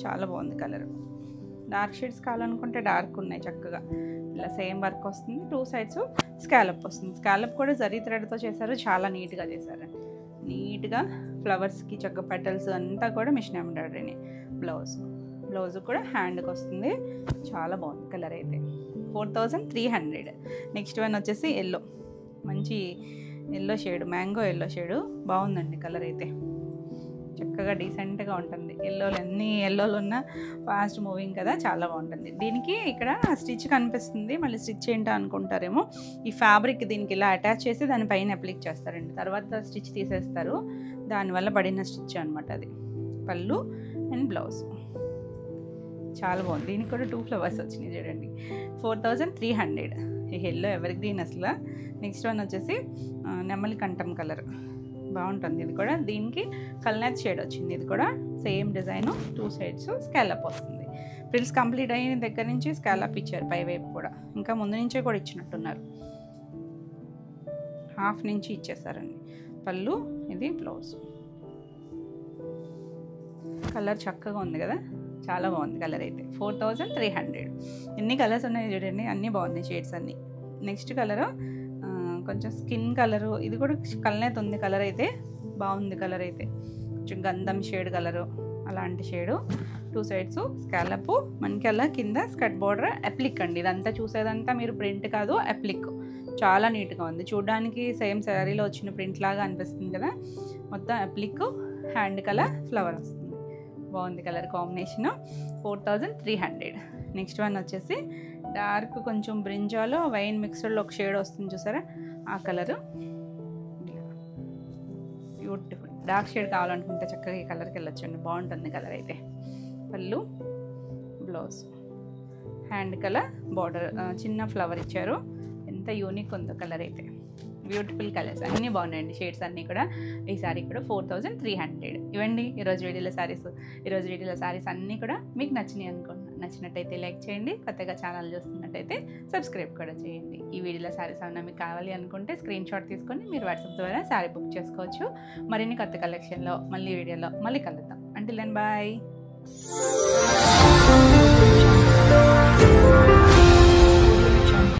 చాలా బాగుంది కలర్. డార్క్ షేడ్స్ కావాలనుకుంటే డార్క్ ఉన్నాయి చక్కగా. ఇలా సేమ్ వర్క్ వస్తుంది, 2 సైడ్స్ స్కాలప్ వస్తుంది. స్కాలప్ కూడా జరీ థ్రెడ్తో చేశారు, చాలా నీట్గా చేశారు. నీట్గా ఫ్లవర్స్కి చక్క పెటల్స్ అంతా కూడా మిషన్ ఎంబ్రాయిడరీని. బ్లౌజ్ కూడా హ్యాండ్కి వస్తుంది, చాలా బాగుంది కలర్ అయితే. 4300. నెక్స్ట్ వన్ వచ్చేసి ఎల్లో, మంచి yellow shade, mango yellow shade. బాగుందండి కలర్ అయితే, చక్కగా డీసెంట్గా ఉంటుంది. అన్ని ఎల్లోలు ఉన్న ఫాస్ట్ మూవింగ్ కదా, చాలా బాగుంటుంది. దీనికి ఇక్కడ స్టిచ్ కనిపిస్తుంది, మళ్ళీ స్టిచ్ ఏంటో అనుకుంటారేమో. ఈ ఫ్యాబ్రిక్ దీనికి ఇలా అటాచ్ చేసి దానిపైన అప్లిక్ చేస్తారండి, తర్వాత స్టిచ్ తీసేస్తారు. దానివల్ల పడిన స్టిచ్ అనమాట అది. పళ్ళు అండ్ బ్లౌజ్ చాలా బాగుంది. దీనికి కూడా 2 ఫ్లవర్స్ వచ్చినాయి చూడండి. 4300. ఈ ఎల్లో ఎవర్ గ్రీన్ అసలు. నెక్స్ట్ వన్ వచ్చేసి నెమలి కంఠం కలర్, బాగుంటుంది ఇది కూడా. దీనికి కల్నేత్ షేడ్ వచ్చింది. ఇది కూడా సేమ్ డిజైన్, 2 సైడ్స్ స్కాలప్ వస్తుంది. ఫ్రిల్స్ కంప్లీట్ అయిన దగ్గర నుంచి స్కాలప్ ఇచ్చారు పై వైపు కూడా, ఇంకా ముందు నుంచే కూడా ఇచ్చినట్టున్నారు. హాఫ్ నుంచి ఇచ్చేసారండి. పళ్ళు, ఇది బ్లౌజ్. కలర్ చక్కగా ఉంది కదా, చాలా బాగుంది కలర్ అయితే. 4300. ఎన్ని కలర్స్ ఉన్నాయి చూడండి, అన్నీ బాగున్నాయి షేడ్స్ అన్నీ. నెక్స్ట్ కలరు కొంచెం స్కిన్ కలరు, ఇది కూడా కల్నేత్ ఉంది కలర్ అయితే, బాగుంది కలర్ అయితే. కొంచెం గంధం షేడ్ కలరు, అలాంటి షేడు. 2 సైడ్స్ స్కాలప్, మనకి అలా కింద స్కర్ట్ బోర్డర్ అప్లిక్ అండి. ఇదంతా చూసేదంతా మీరు ప్రింట్ కాదు, అప్లిక్. చాలా నీట్గా ఉంది చూడడానికి, సేమ్ శారీలో వచ్చిన ప్రింట్ లాగా అనిపిస్తుంది కదా. మొత్తం అప్లిక్, హ్యాండ్ కలర్, ఫ్లవర్ వస్తుంది. బాగుంది కలర్ కాంబినేషను. 4300. నెక్స్ట్ వన్ వచ్చేసి డార్క్ కొంచెం బ్రింజాలో వైన్ మిక్స్డ్లో ఒక షేడ్ వస్తుంది చూసారా, ఆ కలరు. బ్యూటిఫుల్. డార్క్ షేడ్ కావాలనుకుంటే చక్కగా ఈ కలర్కి వెళ్ళొచ్చండి, బాగుంటుంది కలర్ అయితే. పళ్ళు, బ్లౌజ్, హ్యాండ్ కలర్, బార్డర్, చిన్న ఫ్లవర్ ఇచ్చారు. ఎంత యూనిక్ ఉందో కలర్ అయితే. బ్యూటిఫుల్ కలర్స్ అన్నీ బాగున్నాయండి, షేడ్స్ అన్నీ కూడా. ఈ సారీ కూడా 4300. ఇవ్వండి ఈరోజు వీడియోలో సారీస్. ఈరోజు వీడియోలో సారీస్ అన్నీ కూడా మీకు నచ్చినాయి అనుకుంటున్నాను. నచ్చినట్టయితే లైక్ చేయండి, కొత్తగా ఛానల్ చూస్తున్నట్టయితే సబ్స్క్రైబ్ కూడా చేయండి. ఈ వీడియోలో సారీస్ ఏమైనా మీకు కావాలి అనుకుంటే స్క్రీన్ షాట్ తీసుకొని మీరు వాట్సాప్ ద్వారా సారీ బుక్ చేసుకోవచ్చు. మరిన్ని కొత్త కలెక్షన్లో మళ్ళీ వీడియోలో మళ్ళీ కలుద్దాం. Until then bye.